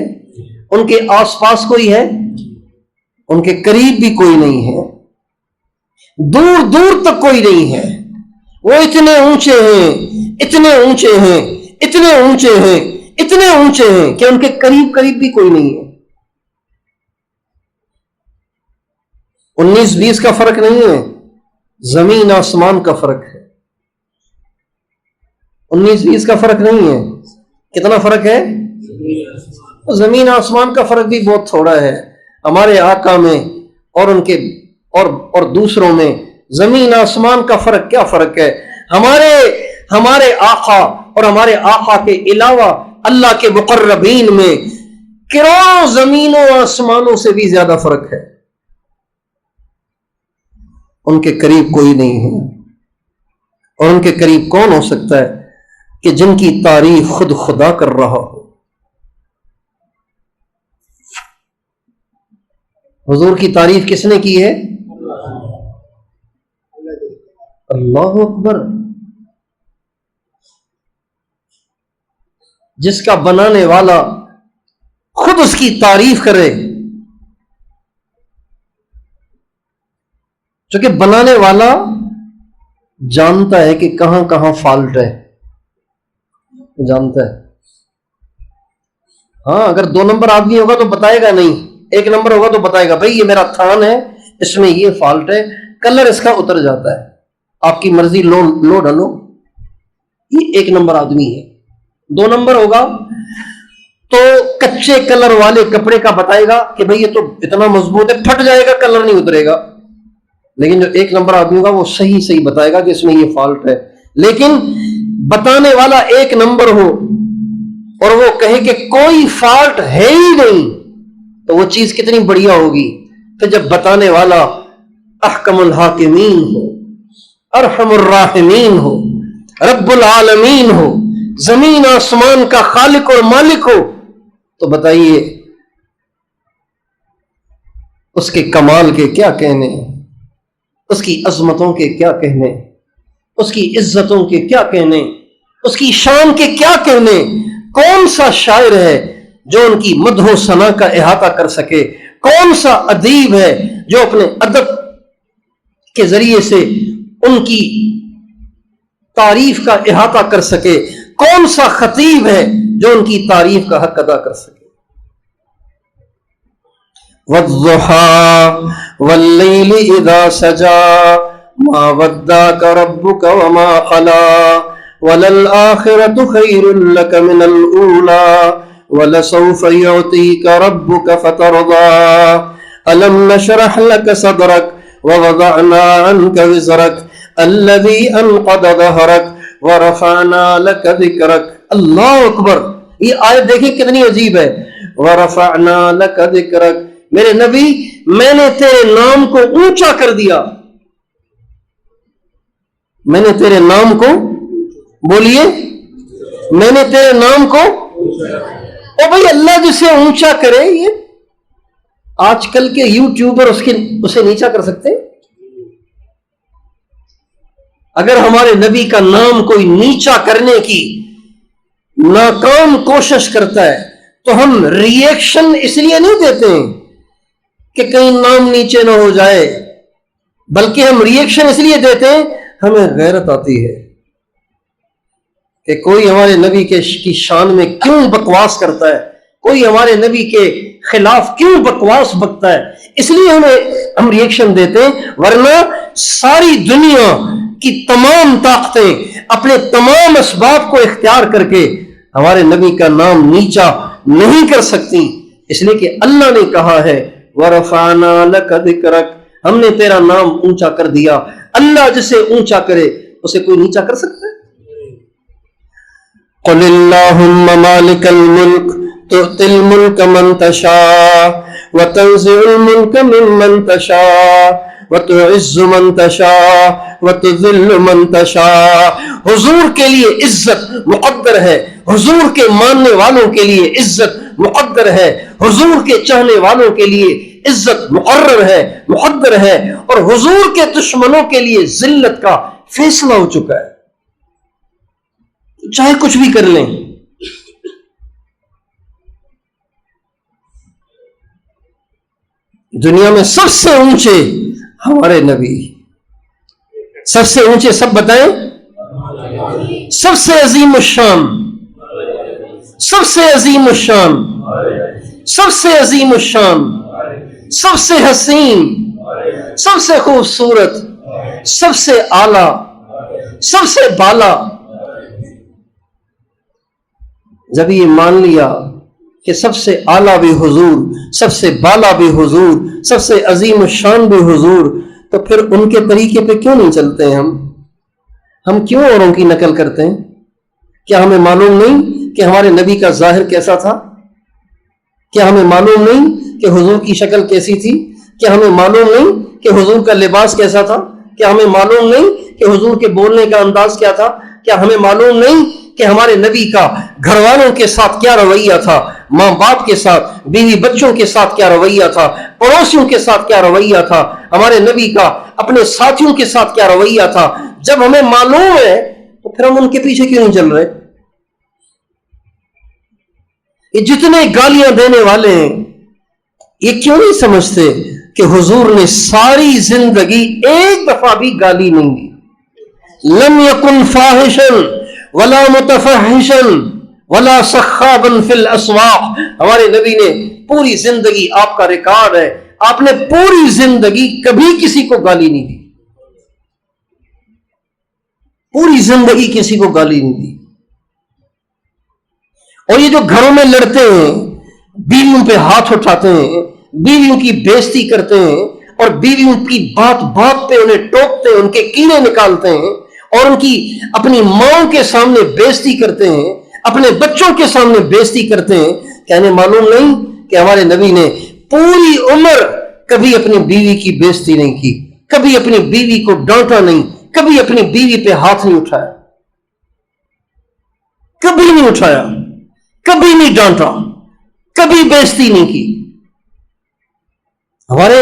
ان کے آس پاس کوئی ہے؟ ان کے قریب بھی کوئی نہیں ہے، دور دور تک کوئی نہیں ہے. وہ اتنے اونچے ہیں، اتنے اونچے ہیں، اتنے اونچے ہیں، اتنے اونچے ہیں کہ ان کے قریب قریب بھی کوئی نہیں ہے. 19-20 کا فرق نہیں ہے، زمین آسمان کا فرق ہے. 19-20 کا فرق نہیں ہے. کتنا فرق ہے؟ زمین آسمان کا فرق بھی بہت تھوڑا ہے. ہمارے آقا میں اور ان کے اور دوسروں میں زمین آسمان کا فرق کیا فرق ہے؟ ہمارے آقا اور ہمارے آقا کے علاوہ اللہ کے مقربین میں کروڑوں زمینوں آسمانوں سے بھی زیادہ فرق ہے. ان کے قریب کوئی نہیں ہے. اور ان کے قریب کون ہو سکتا ہے کہ جن کی تعریف خود خدا کر رہا ہو. حضور کی تعریف کس نے کی ہے؟ اللہ اکبر. جس کا بنانے والا خود اس کی تعریف کرے. چونکہ بنانے والا جانتا ہے کہ کہاں کہاں فالٹ ہے، جانتا ہے. ہاں اگر 2 نمبر آدمی ہوگا تو بتائے گا نہیں، 1 نمبر ہوگا تو بتائے گا بھائی یہ میرا تھان ہے، اس میں یہ فالٹ ہے، کلر اس کا اتر جاتا ہے، آپ کی مرضی لو ڈالو. یہ 1 نمبر آدمی ہے. 2 نمبر ہوگا تو کچے کلر والے کپڑے کا بتائے گا کہ بھئی یہ تو اتنا مضبوط ہے، پھٹ جائے گا، کلر نہیں اترے گا. لیکن جو 1 نمبر آدمی ہوگا وہ صحیح بتائے گا کہ اس میں یہ فالٹ ہے. لیکن بتانے والا 1 نمبر ہو اور وہ کہے کہ کوئی فالٹ ہے ہی نہیں، تو وہ چیز کتنی بڑھیا ہوگی. پھر جب بتانے والا احکم الحاکمین ہو، ارحم الراحمین ہو، رب العالمین ہو، زمین آسمان کا خالق اور مالک ہو، تو بتائیے اس کے کمال کے کیا کہنے، اس کی عظمتوں کے کیا کہنے، اس کی عزتوں کے کیا کہنے، اس کی شان کے کیا کہنے؟ کون سا شاعر ہے جو ان کی مدح و ثنا کا احاطہ کر سکے؟ کون سا ادیب ہے جو اپنے ادب کے ذریعے سے ان کی تعریف کا احاطہ کر سکے؟ کون سا خطیب ہے جو ان کی تعریف کا حق ادا کر سکے؟ وَالضُّحَىٰ وَاللَّيْلِ إِذَا سَجَىٰ مَا وَدَّعَكَ رَبُّكَ وَمَا قَلَىٰ وَلَلْآخِرَةُ خَيْرٌ لَكَ مِنَ الْأُولَىٰ وَلَسَوْفَ يُعْطِيكَ رَبُّكَ فَتَرْضَىٰ أَلَمْ نَشْرَحْ لَكَ صَدْرَكَ وَوَضَعْنَا عَنكَ وِزْرَكَ الَّذِي أَنقَضَ ظَهْرَكَ وَرَفَعْنَا لَكَ ذِكْرَكَ۔ اللہ اکبر! یہ آیت دیکھیں کتنی عجیب ہے۔ وَرَفَعْنَا لَكَ ذِكْرَكَ، میرے نبی میں نے تیرے نام کو اونچا کر دیا، میں نے تیرے نام کو، بولیے، میں نے تیرے نام کو، او بھائی اللہ جسے اونچا کرے، یہ آج کل کے یوٹیوبر اسے نیچا کر سکتے ہیں؟ اگر ہمارے نبی کا نام کوئی نیچا کرنے کی ناکام کوشش کرتا ہے تو ہم ری ایکشن اس لیے نہیں دیتے ہیں کہ کہیں نام نیچے نہ ہو جائے، بلکہ ہم ری ایکشن اس لیے دیتے ہیں، ہمیں غیرت آتی ہے کہ کوئی ہمارے نبی کی شان میں کیوں بکواس کرتا ہے، کوئی ہمارے نبی کے خلاف کیوں بکواس بکتا ہے، اس لیے ہم ری ایکشن دیتے ہیں۔ ورنہ ساری دنیا کی تمام طاقتیں اپنے تمام اسباب کو اختیار کر کے ہمارے نبی کا نام نیچا نہیں کر سکتی، اس لیے کہ اللہ نے کہا ہے وَرَفَعْنَا لَكَ ذِكْرَكَ، ہم نے تیرا نام اونچا کر دیا۔ اللہ جسے اونچا کرے اسے کوئی نیچا کر سکتا ہے؟ قُلِ اللَّهُمَّ مَالِكَ الْمُلْكِ تُؤْتِي الْمُلْكَ مَنْ تَشَاءُ وَتَنزِعُ الْمُلْكَ مِمَّنْ تَشَاءُ وَتُعِزُّ مَنْ تَشَاءُ وَتُذِلُّ مَنْ تَشَاءُ۔ حضور کے لیے عزت مقدر ہے، حضور کے ماننے والوں کے لیے عزت مقدر ہے، حضور کے چاہنے والوں کے لیے عزت مقرر ہے، مقدر ہے، اور حضور کے دشمنوں کے لیے ذلت کا فیصلہ ہو چکا ہے، چاہے کچھ بھی کر لیں۔ دنیا میں سب سے اونچے ہمارے نبی، سب سے اونچے سب بتائیں، سب سے عظیم الشان، سب سے عظیم الشان، سب سے عظیم الشان، سب سے حسین، سب سے خوبصورت، سب سے اعلیٰ، سب سے بالا۔ جب یہ مان لیا کہ سب سے اعلیٰ بھی حضور، سب سے بالا بھی حضور، سب سے عظیم الشان بھی حضور، تو پھر ان کے طریقے پہ کیوں نہیں چلتے ہیں؟ ہم کیوں اوروں کی نقل کرتے ہیں؟ کیا ہمیں معلوم نہیں کہ ہمارے نبی کا ظاہر کیسا تھا؟ کیا ہمیں معلوم نہیں کہ حضور کی شکل کیسی تھی؟ کیا ہمیں معلوم نہیں کہ حضور کا لباس کیسا تھا؟ کیا ہمیں معلوم نہیں کہ حضور کے بولنے کا انداز کیا تھا؟ کیا ہمیں معلوم نہیں کہ ہمارے نبی کا گھر والوں کے ساتھ کیا رویہ تھا، ماں باپ کے ساتھ، بیوی بچوں کے ساتھ کیا رویہ تھا، پڑوسیوں کے ساتھ کیا رویہ تھا، ہمارے نبی کا اپنے ساتھیوں کے ساتھ کیا رویہ تھا؟ جب ہمیں معلوم ہے تو پھر ہم ان کے پیچھے کیوں نہیں چل رہے؟ یہ جتنے گالیاں دینے والے ہیں یہ کیوں نہیں سمجھتے کہ حضور نے ساری زندگی ایک دفعہ بھی گالی نہیں دی؟ لم یکن فاحشا ولا متفحشا ولا سخابا فی الاسواق۔ ہمارے نبی نے پوری زندگی، آپ کا ریکارڈ ہے، آپ نے پوری زندگی کبھی کسی کو گالی نہیں دی، پوری زندگی کسی کو گالی نہیں دی۔ اور یہ جو گھروں میں لڑتے ہیں، بیویوں پہ ہاتھ اٹھاتے ہیں، بیویوں کی بےزتی کرتے ہیں، اور بیویوں کی بات بات پہ انہیں ٹوکتے ہیں، ان کے کیڑے نکالتے ہیں، اور ان کی اپنی ماں کے سامنے بےزتی کرتے ہیں، اپنے بچوں کے سامنے بےزتی کرتے ہیں، کہنے معلوم نہیں کہ ہمارے نبی نے پوری عمر کبھی اپنی بیوی کی بےزتی نہیں کی، کبھی اپنی بیوی کو ڈانٹا نہیں، کبھی اپنی بیوی پہ ہاتھ نہیں اٹھایا، کبھی نہیں اٹھایا، کبھی نہیں ڈانٹا، کبھی بےزتی نہیں کی۔ ہمارے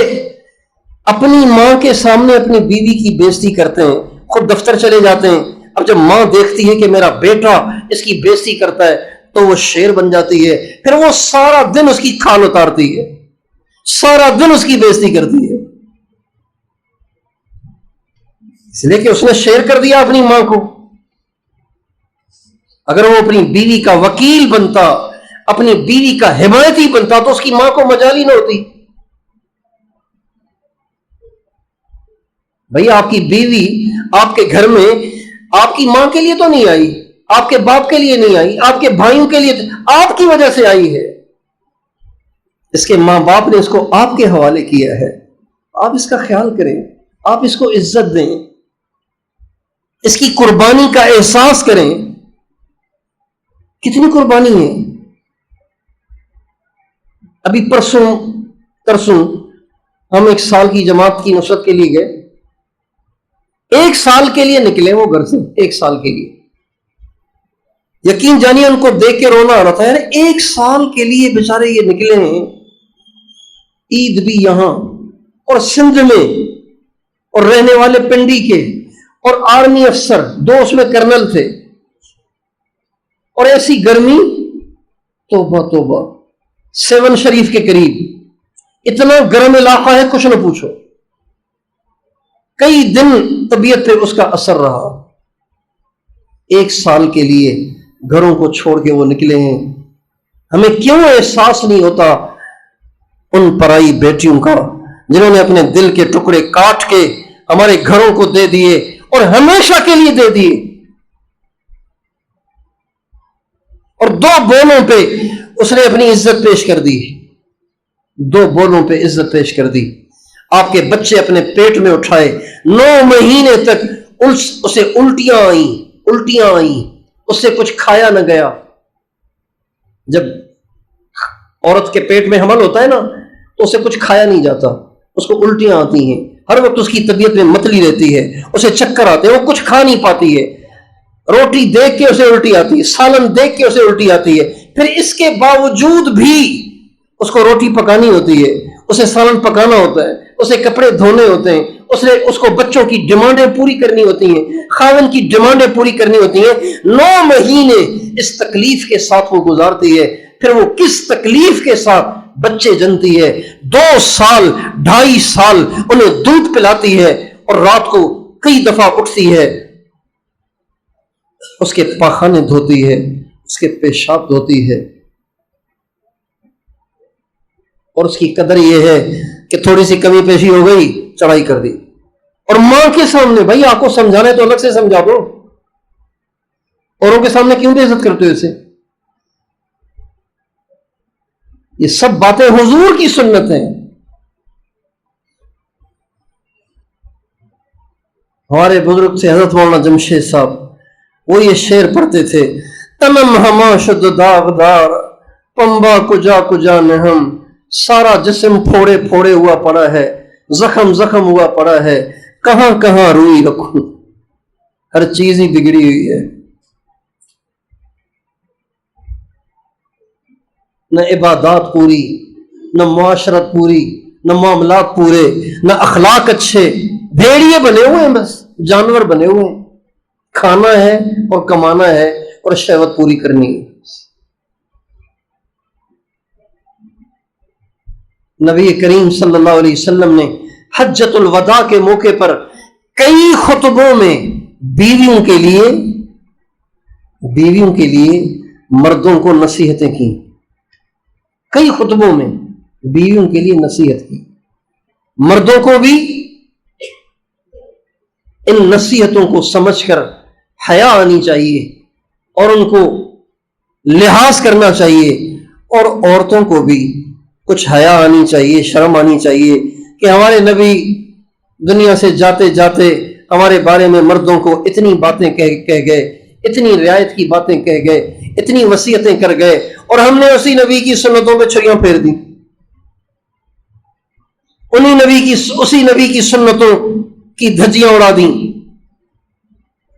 اپنی ماں کے سامنے اپنی بیوی کی بےزتی کرتے ہیں، خود دفتر چلے جاتے ہیں، اب جب ماں دیکھتی ہے کہ میرا بیٹا اس کی بےزتی کرتا ہے تو وہ شیر بن جاتی ہے، پھر وہ سارا دن اس کی کھال اتارتی ہے، سارا دن اس کی بےزتی کرتی ہے، اس لیے کہ اس نے شیر کر دیا اپنی ماں کو۔ اگر وہ اپنی بیوی کا وکیل بنتا، اپنی بیوی کا حمایتی بنتا تو اس کی ماں کو مجال ہی نہ ہوتی۔ بھئی آپ کی بیوی آپ کے گھر میں آپ کی ماں کے لیے تو نہیں آئی، آپ کے باپ کے لیے نہیں آئی، آپ کے بھائیوں کے لیے، آپ کی وجہ سے آئی ہے۔ اس کے ماں باپ نے اس کو آپ کے حوالے کیا ہے، آپ اس کا خیال کریں، آپ اس کو عزت دیں، اس کی قربانی کا احساس کریں۔ کتنی قربانی ہے۔ ابھی پرسوں ہم 1 سال کی جماعت کی نصرت کے لیے گئے، 1 سال کے لیے نکلے وہ گھر سے، 1 سال کے لیے۔ یقین جانیے ان کو دیکھ کے رونا آ رہا تھا، یار 1 سال کے لیے بیچارے یہ نکلے ہیں، عید بھی یہاں اور سندھ میں، اور رہنے والے پنڈی کے، اور آرمی افسر 2 اس میں کرنل تھے، اور ایسی گرمی، توبہ توبہ، 7 شریف کے قریب، اتنا گرم علاقہ ہے کچھ نہ پوچھو۔ کئی دن طبیعت پہ اس کا اثر رہا۔ 1 سال کے لیے گھروں کو چھوڑ کے وہ نکلے ہیں۔ ہمیں کیوں احساس نہیں ہوتا ان پرائی بیٹیوں کا جنہوں نے اپنے دل کے ٹکڑے کاٹ کے ہمارے گھروں کو دے دیے اور ہمیشہ کے لیے دے دیے، اور 2 بولوں پہ اس نے اپنی عزت پیش کر دی، 2 بولوں پہ عزت پیش کر دی۔ آپ کے بچے اپنے پیٹ میں اٹھائے، 9 مہینے تک اسے الٹیاں آئیں، اس سے کچھ کھایا نہ گیا۔ جب عورت کے پیٹ میں حمل ہوتا ہے نا تو اسے کچھ کھایا نہیں جاتا، اس کو الٹیاں آتی ہیں، ہر وقت اس کی طبیعت میں متلی رہتی ہے، اسے چکر آتے ہیں، وہ کچھ کھا نہیں پاتی ہے، روٹی دیکھ کے اسے الٹی آتی ہے، سالن دیکھ کے اسے الٹی آتی ہے، پھر اس کے باوجود بھی اس کو روٹی پکانی ہوتی ہے، اسے سالن پکانا ہوتا ہے، اسے کپڑے دھونے ہوتے ہیں، اس کو بچوں کی ڈیمانڈیں پوری کرنی ہوتی ہیں، خاوند کی ڈیمانڈیں پوری کرنی ہوتی ہیں۔ 9 مہینے اس تکلیف کے ساتھ وہ گزارتی ہے، پھر وہ کس تکلیف کے ساتھ بچے جنتی ہے، 2 سال 2.5 سال انہیں دودھ پلاتی ہے، اور رات کو کئی دفعہ اٹھتی ہے، اس کے پاخانے دھوتی ہے، اس کے پیشاب دھوتی ہے، اور اس کی قدر یہ ہے کہ تھوڑی سی کمی پیشی ہو گئی چڑھائی کر دی۔ اور ماں کے سامنے، بھائی آپ کو سمجھانا ہے تو الگ سے سمجھا دو، اوروں کے سامنے کیوں بے عزت کرتے ہو اسے؟ یہ سب باتیں حضور کی سنت ہیں۔ ہمارے بزرگ سے حضرت مولانا جمشید صاحب، وہ یہ شعر پڑھتے تھے، تنم ہما شد داغدار پمبا کجا کجا نہم، سارا جسم پھوڑے پھوڑے ہوا پڑا ہے، زخم زخم ہوا پڑا ہے، کہاں کہاں روئی رکھوں، ہر چیز ہی بگڑی ہوئی ہے۔ نہ عبادات پوری، نہ معاشرت پوری، نہ معاملات پورے، نہ اخلاق اچھے، بھیڑیے بنے ہوئے ہیں، بس جانور بنے ہوئے ہیں، کھانا ہے اور کمانا ہے اور شہوت پوری کرنی ہے۔ نبی کریم صلی اللہ علیہ وسلم نے حجۃ الوداع کے موقع پر کئی خطبوں میں بیویوں کے لیے مردوں کو نصیحتیں کی، کئی خطبوں میں بیویوں کے لیے نصیحت کی۔ مردوں کو بھی ان نصیحتوں کو سمجھ کر حیا آنی چاہیے اور ان کو لحاظ کرنا چاہیے، اور عورتوں کو بھی کچھ حیا آنی چاہیے، شرم آنی چاہیے کہ ہمارے نبی دنیا سے جاتے جاتے ہمارے بارے میں مردوں کو اتنی باتیں کہہ گئے، اتنی رعایت کی باتیں کہہ گئے، اتنی وصیتیں کر گئے، اور ہم نے اسی نبی کی سنتوں پہ چھریاں پھیر دی، اسی نبی کی سنتوں کی دھجیاں اڑا دیں۔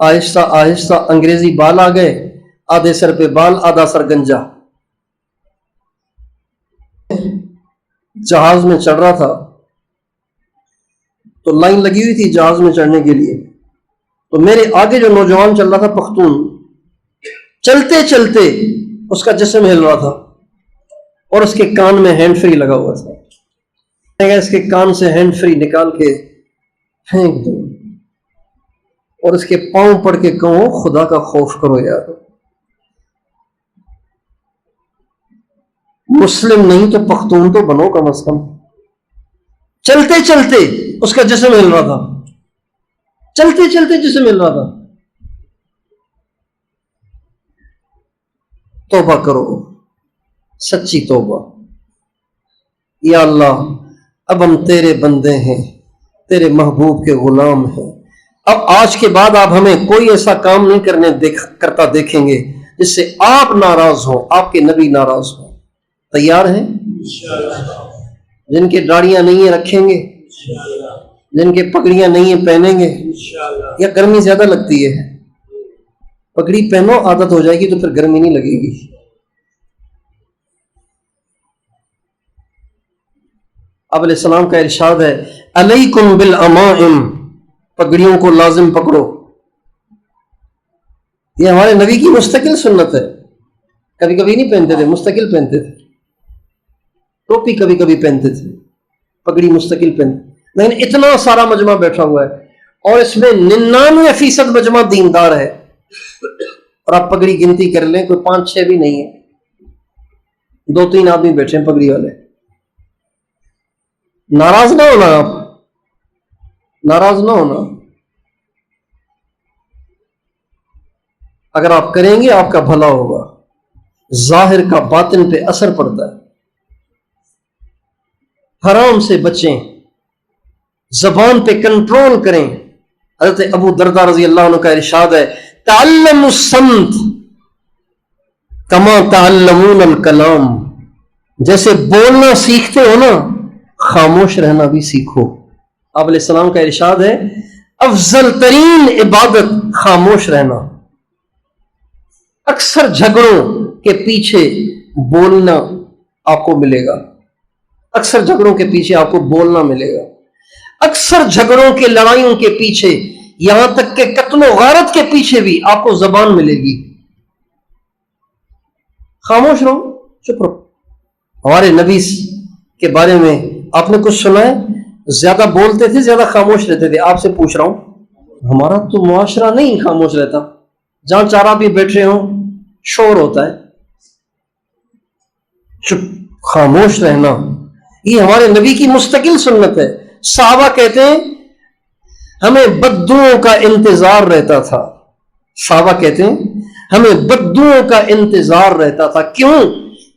آہستہ آہستہ انگریزی بال آ گئے، آدھے سر پہ بال آدھا سر گنجا. جہاز میں چڑھ رہا تھا تو لائن لگی ہوئی تھی جہاز میں چڑھنے کے لیے، تو میرے آگے جو نوجوان چل رہا تھا پختون، چلتے چلتے اس کا جسم ہل رہا تھا اور اس کے کان میں ہینڈ فری لگا ہوا تھا. میں کہا اس کے کان سے ہینڈ فری نکال کے پھینک دو اور اس کے پاؤں پڑ کے کہو خدا کا خوف کرو یار. مسلم نہیں تو پختون تو بنو کم از کم. چلتے چلتے اس کا جسم ہل رہا تھا، چلتے چلتے جسم ہل رہا تھا. توبہ کرو، سچی توبہ. یا اللہ اب ہم تیرے بندے ہیں، تیرے محبوب کے غلام ہیں. اب آج کے بعد آپ ہمیں کوئی ایسا کام نہیں کرتا دیکھیں گے جس سے آپ ناراض ہوں، آپ کے نبی ناراض ہوں. تیار ہیں؟ جن کے داڑیاں نہیں ہیں رکھیں گے، جن کے پگڑیاں نہیں ہیں پہنیں گے. یا گرمی زیادہ لگتی ہے؟ پگڑی پہنو، عادت ہو جائے گی تو پھر گرمی نہیں لگے گی. اب علیہ السلام کا ارشاد ہے علیکم بالامائم، پگڑیوں کو لازم پکڑو. یہ ہمارے نبی کی مستقل سنت ہے. کبھی کبھی نہیں پہنتے تھے، مستقل پہنتے تھے. ٹوپی کبھی کبھی پہنتے تھے، پگڑی مستقل پہنتے. لیکن اتنا سارا مجمع بیٹھا ہوا ہے اور اس میں 99% مجمع دیندار ہے، اور آپ پگڑی گنتی کر لیں کوئی 5-6 بھی نہیں ہے، 2-3 آدمی بیٹھے ہیں پگڑی والے. ناراض نہ ہونا، آپ ناراض نہ ہونا. اگر آپ کریں گے آپ کا بھلا ہوگا. ظاہر کا باطن پہ اثر پڑتا ہے. حرام سے بچیں، زبان پہ کنٹرول کریں. حضرت ابو درداء رضی اللہ عنہ کا ارشاد ہے تعلموا الصمت کما تعلمون الکلام. جیسے بولنا سیکھتے ہو نا، خاموش رہنا بھی سیکھو. آپ علیہ السلام کا ارشاد ہے افضل ترین عبادت خاموش رہنا. اکثر جھگڑوں کے پیچھے بولنا آپ کو ملے گا، اکثر جھگڑوں کے پیچھے آپ کو بولنا ملے گا. اکثر جھگڑوں کے لڑائیوں کے پیچھے، یہاں تک کہ قتل و غارت کے پیچھے بھی آپ کو زبان ملے گی. خاموش رہو، چپ رہو. ہمارے نبی کے بارے میں آپ نے کچھ سنا ہے؟ زیادہ بولتے تھے، زیادہ خاموش رہتے تھے؟ آپ سے پوچھ رہا ہوں، ہمارا تو معاشرہ نہیں خاموش رہتا. جہاں 4 آدمی بیٹھ رہے ہوں شور ہوتا ہے. چپ، خاموش رہنا یہ ہمارے نبی کی مستقل سنت ہے. صحابہ کہتے ہیں ہمیں بددعاؤں کا انتظار رہتا تھا. صحابہ کہتے ہیں ہمیں بددعاؤں کا انتظار رہتا تھا. کیوں؟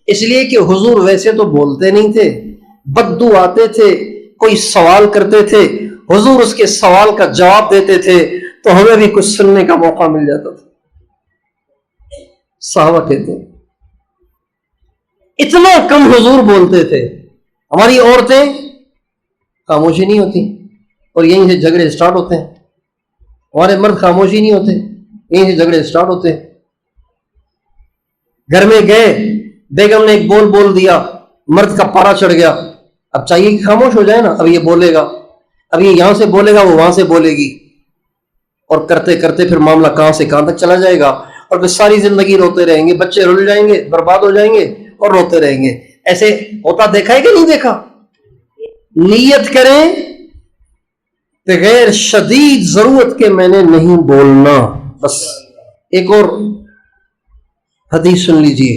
اس لیے کہ حضور ویسے تو بولتے نہیں تھے، بددعا آتے تھے، کوئی سوال کرتے تھے، حضور اس کے سوال کا جواب دیتے تھے تو ہمیں بھی کچھ سننے کا موقع مل جاتا تھا. صحابہ کہتے ہیں اتنا کم حضور بولتے تھے. ہماری عورتیں خاموشی نہیں ہوتی اور یہیں سے جھگڑے سٹارٹ ہوتے ہیں. ہمارے مرد خاموشی نہیں ہوتے، یہیں سے جھگڑے سٹارٹ ہوتے ہیں. گھر میں گئے، بیگم نے ایک بول دیا، مرد کا پارا چڑھ گیا. اب چاہیے کہ خاموش ہو جائے نا. اب یہ بولے گا، اب یہ یہاں سے بولے گا، وہ وہاں سے بولے گی، اور کرتے کرتے پھر معاملہ کہاں سے کہاں تک چلا جائے گا. اور پھر ساری زندگی روتے رہیں گے، بچے رل جائیں گے، برباد ہو جائیں گے اور روتے رہیں گے. ایسے ہوتا دیکھا ہے کہ نہیں دیکھا؟ نیت کریں بغیر شدید ضرورت کے میں نے نہیں بولنا. بس ایک اور حدیث سن لیجئے.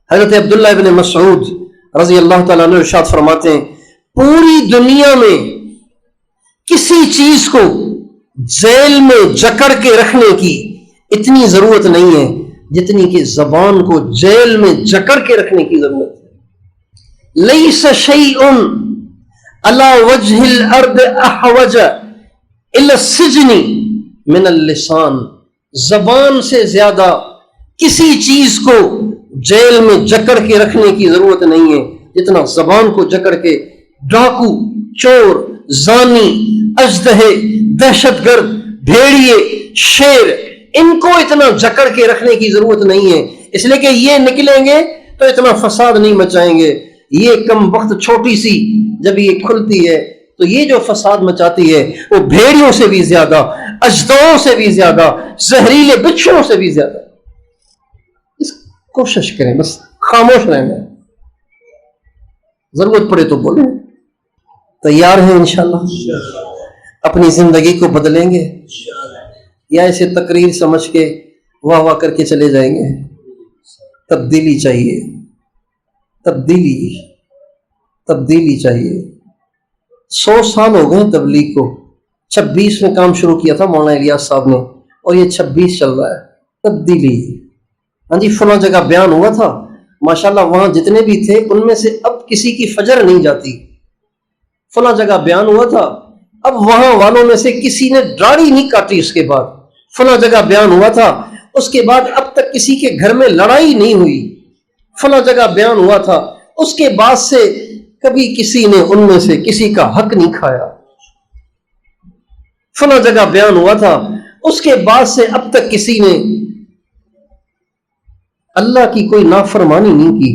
حضرت عبداللہ ابن مسعود رضی اللہ تعالیٰ عنہ ارشاد فرماتے ہیں پوری دنیا میں کسی چیز کو ذیل میں جکڑ کے رکھنے کی اتنی ضرورت نہیں ہے جتنی کہ زبان کو ذیل میں جکڑ کے رکھنے کی ضرورت ہے. لیس شیء علی وجہ الارض احوج الی السجن من اللسان. زبان سے زیادہ کسی چیز کو جیل میں جکڑ کے رکھنے کی ضرورت نہیں ہے جتنا زبان کو جکڑ کے ڈاکو، چور، زانی، اژدہے، دہشت گرد، بھیڑیے، شیر، ان کو اتنا جکڑ کے رکھنے کی ضرورت نہیں ہے، اس لیے کہ یہ نکلیں گے تو اتنا فساد نہیں مچائیں گے. یہ کم وقت چھوٹی سی جب یہ کھلتی ہے تو یہ جو فساد مچاتی ہے وہ بھیڑیوں سے بھی زیادہ، اژدہوں سے بھی زیادہ، زہریلے بچھڑوں سے بھی زیادہ. اس کوشش کریں بس خاموش رہنا، ضرورت پڑے تو بولیں. تیار ہیں انشاءاللہ؟ اپنی زندگی کو بدلیں گے یا اسے تقریر سمجھ کے واہ واہ کر کے چلے جائیں گے؟ تبدیلی چاہیے، تبدیلی چاہیے. 100 سال ہو گئے تبلیغ کو، 26 میں کام شروع کیا تھا مولانا الیاس صاحب نے اور یہ 26 چل رہا ہے. تبدیلی، ہاں جی فلاں جگہ بیان ہوا تھا، ماشاءاللہ وہاں جتنے بھی تھے ان میں سے اب کسی کی فجر نہیں جاتی. فلاں جگہ بیان ہوا تھا، اب وہاں والوں میں سے کسی نے داڑھی نہیں کاٹی. اس کے بعد فلاں جگہ بیان ہوا تھا، اس کے بعد اب تک کسی کے گھر میں لڑائی نہیں ہوئی. فلاں جگہ بیان ہوا تھا، اس کے بعد سے کبھی کسی نے ان میں سے کسی کا حق نہیں کھایا. فلاں جگہ بیان ہوا تھا، اس کے بعد سے اب تک کسی نے اللہ کی کوئی نافرمانی نہیں کی.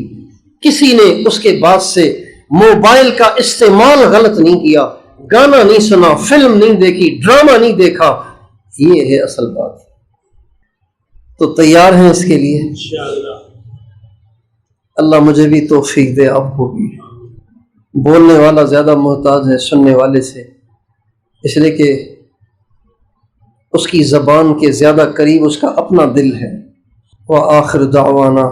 کسی نے اس کے بعد سے موبائل کا استعمال غلط نہیں کیا، گانا نہیں سنا، فلم نہیں دیکھی، ڈرامہ نہیں دیکھا. یہ ہے اصل بات. تو تیار ہیں اس کے لیے؟ اللہ مجھے بھی توفیق دے، آپ کو بھی. بولنے والا زیادہ محتاج ہے سننے والے سے، اس لیے کہ اس کی زبان کے زیادہ قریب اس کا اپنا دل ہے. وآخر دعوانا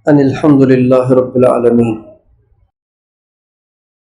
ان الحمد للہ رب العالمین.